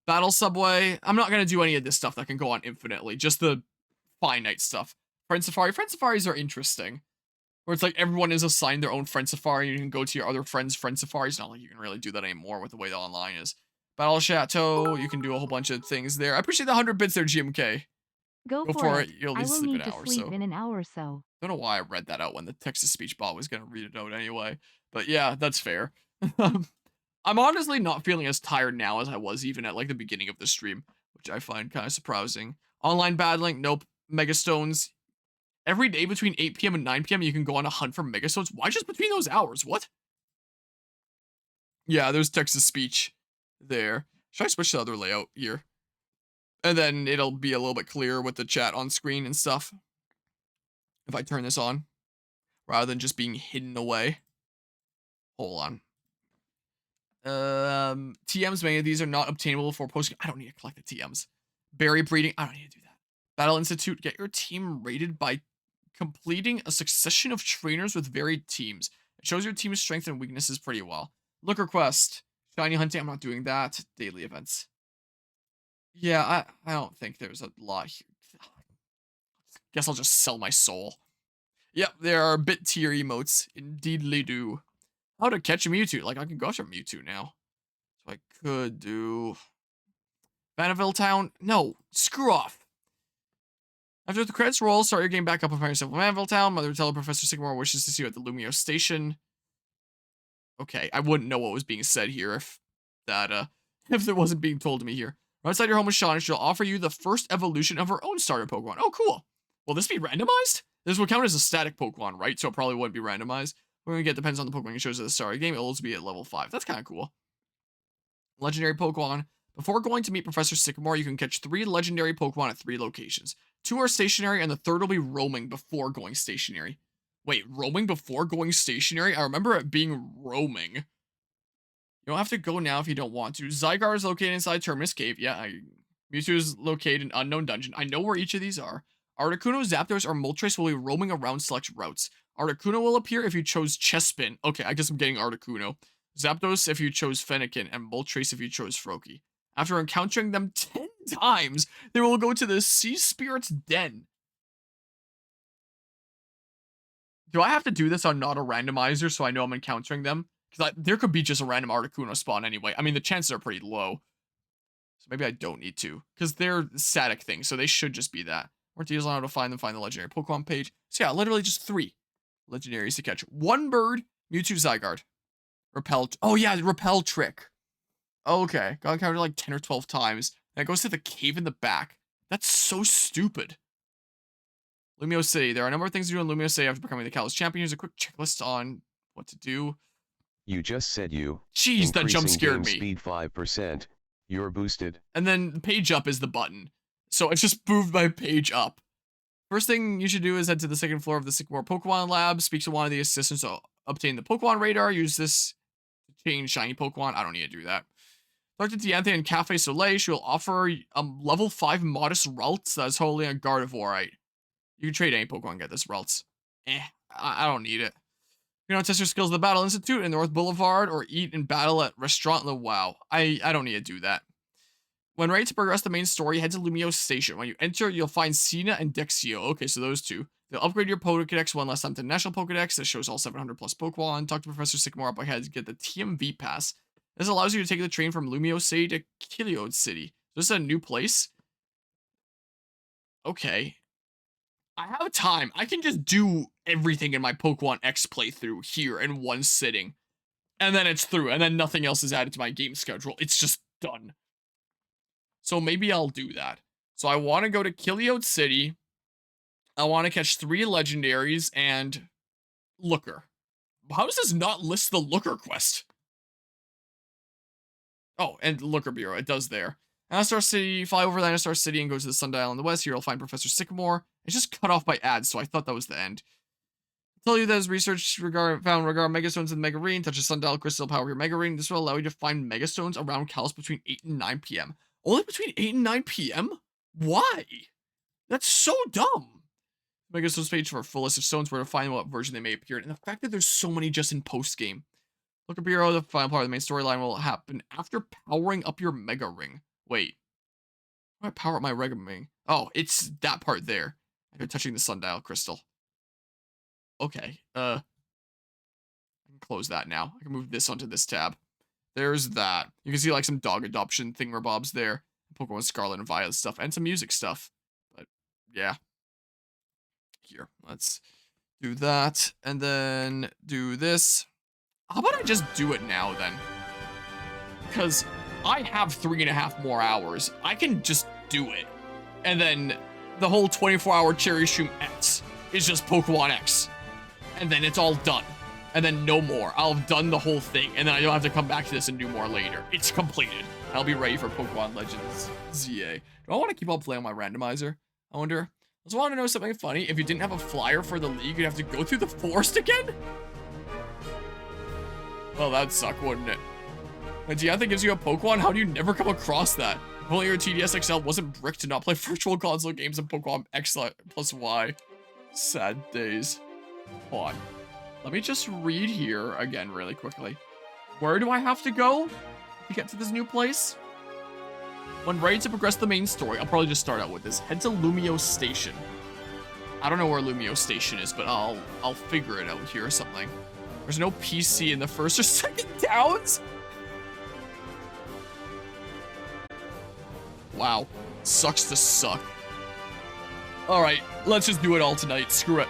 Battle Subway. I'm not going to do any of this stuff that can go on infinitely. Just the finite stuff. Friend Safari. Friend Safaris are interesting. Where it's like everyone is assigned their own Friend Safari. You can go to your other friends' Friend Safaris. Not like you can really do that anymore with the way the online is. Battle Chateau. You can do a whole bunch of things there. I appreciate the 100 bits there, GMK. Go for it. You'll I will sleep need an to hour, sleep so. in an hour or so. Don't know why I read that out when the text-to-speech bot was going to read it out anyway. But yeah, that's fair. I'm honestly not feeling as tired now as I was even at like the beginning of the stream, which I find kind of surprising. Online battling, nope. Megastones. Every day between 8 p.m. and 9 p.m. you can go on a hunt for Megastones. Why just between those hours? What? Yeah, there's text-to-speech there. Should I switch to the other layout here? And then it'll be a little bit clearer with the chat on screen and stuff. If I turn this on, rather than just being hidden away. Hold on. TMs, many of these are not obtainable for post. I don't need to collect the TMs. Berry breeding, I don't need to do that. Battle Institute, get your team rated by completing a succession of trainers with varied teams. It shows your team's strengths and weaknesses pretty well. Looker quest, shiny hunting, I'm not doing that. Daily events. Yeah, I don't think there's a lot here. Guess I'll just sell my soul. Yep, there are bit tier emotes. Indeedly do. How to catch a Mewtwo. Like, I can go after Mewtwo now. So I could do Vanderbilt Town. No, screw off. After the credits roll, start your game back up and find yourself in Vanderbilt Town. Mother tell Professor Sycamore wishes to see you at the Lumio Station. Okay, I wouldn't know what was being said here if it wasn't being told to me here. Right outside your home with Shauna, she'll offer you the first evolution of her own starter Pokemon. Oh, cool. Will this be randomized? This would count as a static Pokemon, right? So it probably wouldn't be randomized. We're going to get depends on the Pokemon it shows at the start of the game. It'll also be at level 5. That's kind of cool. Legendary Pokemon. Before going to meet Professor Sycamore, you can catch 3 legendary Pokemon at 3 locations. 2 are stationary, and the 3rd will be roaming before going stationary. Wait, roaming before going stationary? I remember it being roaming. You don't have to go now if you don't want to. Zygarde is located inside Terminus Cave. Yeah, Mewtwo is located in Unknown Dungeon. I know where each of these are. Articuno, Zapdos, or Moltres will be roaming around select routes. Articuno will appear if you chose Chespin. Okay, I guess I'm getting Articuno. Zapdos if you chose Fennekin, and Moltres if you chose Froakie. After encountering them 10 times, they will go to the Sea Spirit's Den. Do I have to do this on not a randomizer so I know I'm encountering them? Because there could be just a random Articuno spawn anyway. I mean, the chances are pretty low. So maybe I don't need to. Because they're static things, so they should just be that. More details on how to find them, find the legendary Pokemon page. So yeah, literally just 3 legendaries to catch. 1 bird, Mewtwo, Zygarde. Repel. Oh yeah, the repel trick. Okay, got encountered like 10 or 12 times. And it goes to the cave in the back. That's so stupid. Lumio City. There are a number of things to do in Lumio City after becoming the Kalos champion. Here's a quick checklist on what to do. You just said you. Jeez, that jump scared me. Speed 5%. You're boosted. And then page up is the button. So it just moved my page up. First thing you should do is head to the 2nd floor of the Sycamore Pokemon Lab. Speak to one of the assistants to obtain the Pokemon radar. Use this to change shiny Pokemon. I don't need to do that. Talk to Dianthe in Cafe Soleil. She will offer level 5 modest Ralts that is wholly a Gardevoirite. You can trade any Pokemon and get this Ralts. I don't need it. You know, test your skills at the Battle Institute in North Boulevard or eat and battle at Restaurant Le Wow. I don't need to do that. When ready to progress the main story, head to Lumio Station. When you enter, you'll find Cena and Dexio. Okay, so those 2. They'll upgrade your Pokédex one last time to National Pokédex that shows all 700 plus Pokemon. Talk to Professor Sycamore up ahead to get the TMV pass. This allows you to take the train from Lumio City to Kiliode City. This is a new place. Okay. I have time. I can just do everything in my Pokemon X playthrough here in one sitting. And then it's through. And then nothing else is added to my game schedule. It's just done. So maybe I'll do that. So I want to go to Kiliode City. I want to catch 3 legendaries and Looker. How does this not list the Looker quest? Oh, and Looker Bureau. It does there. Anastar City. Fly over the Anastar City and go to the Sundial in the west. Here you'll find Professor Sycamore. It's just cut off by ads, so I thought that was the end. I'll tell you that his research found regarding Megastones in the Mega Ring. Touch a Sundial Crystal power of your Mega Ring. This will allow you to find Megastones around Kalos between 8 and 9 p.m. Only between 8 and 9 p.m.? Why? That's so dumb. Megastones page for a full list of stones where to find what version they may appear in. And the fact that there's so many just in post-game. Looker Bureau, the final part of the main storyline will happen after powering up your Mega Ring. Wait. How do I power up my Mega Ring? Oh, it's that part there. After touching the Sundial Crystal. Okay, I can close that now. I can move this onto this tab. There's that. You can see like some dog adoption thingamabobs there. Pokemon Scarlet and Violet stuff, and some music stuff. But, yeah. Here, let's do that, and then do this. How about I just do it now, then? Because I have 3.5 more hours. I can just do it. And then the whole 24-hour Cherry Shroom X is just Pokemon X. And then it's all done. And then no more. I'll have done the whole thing, and then I don't have to come back to this and do more later. It's completed. I'll be ready for Pokemon Legends ZA. Do I want to keep on playing on my randomizer? I wonder. I just want to know something funny. If you didn't have a flyer for the league, you'd have to go through the forest again? Well, that'd suck, wouldn't it? When Dianthe gives you a Pokemon, how do you never come across that? If only your TDS XL wasn't bricked to not play virtual console games in Pokemon X plus Y. Sad days. Hold on. Let me just read here again really quickly. Where do I have to go to get to this new place? When ready to progress the main story, I'll probably just start out with this. Head to Lumio Station. I don't know where Lumio Station is, but I'll figure it out here or something. There's no PC in the first or second towns? Wow. Sucks to suck. Alright, let's just do it all tonight. Screw it.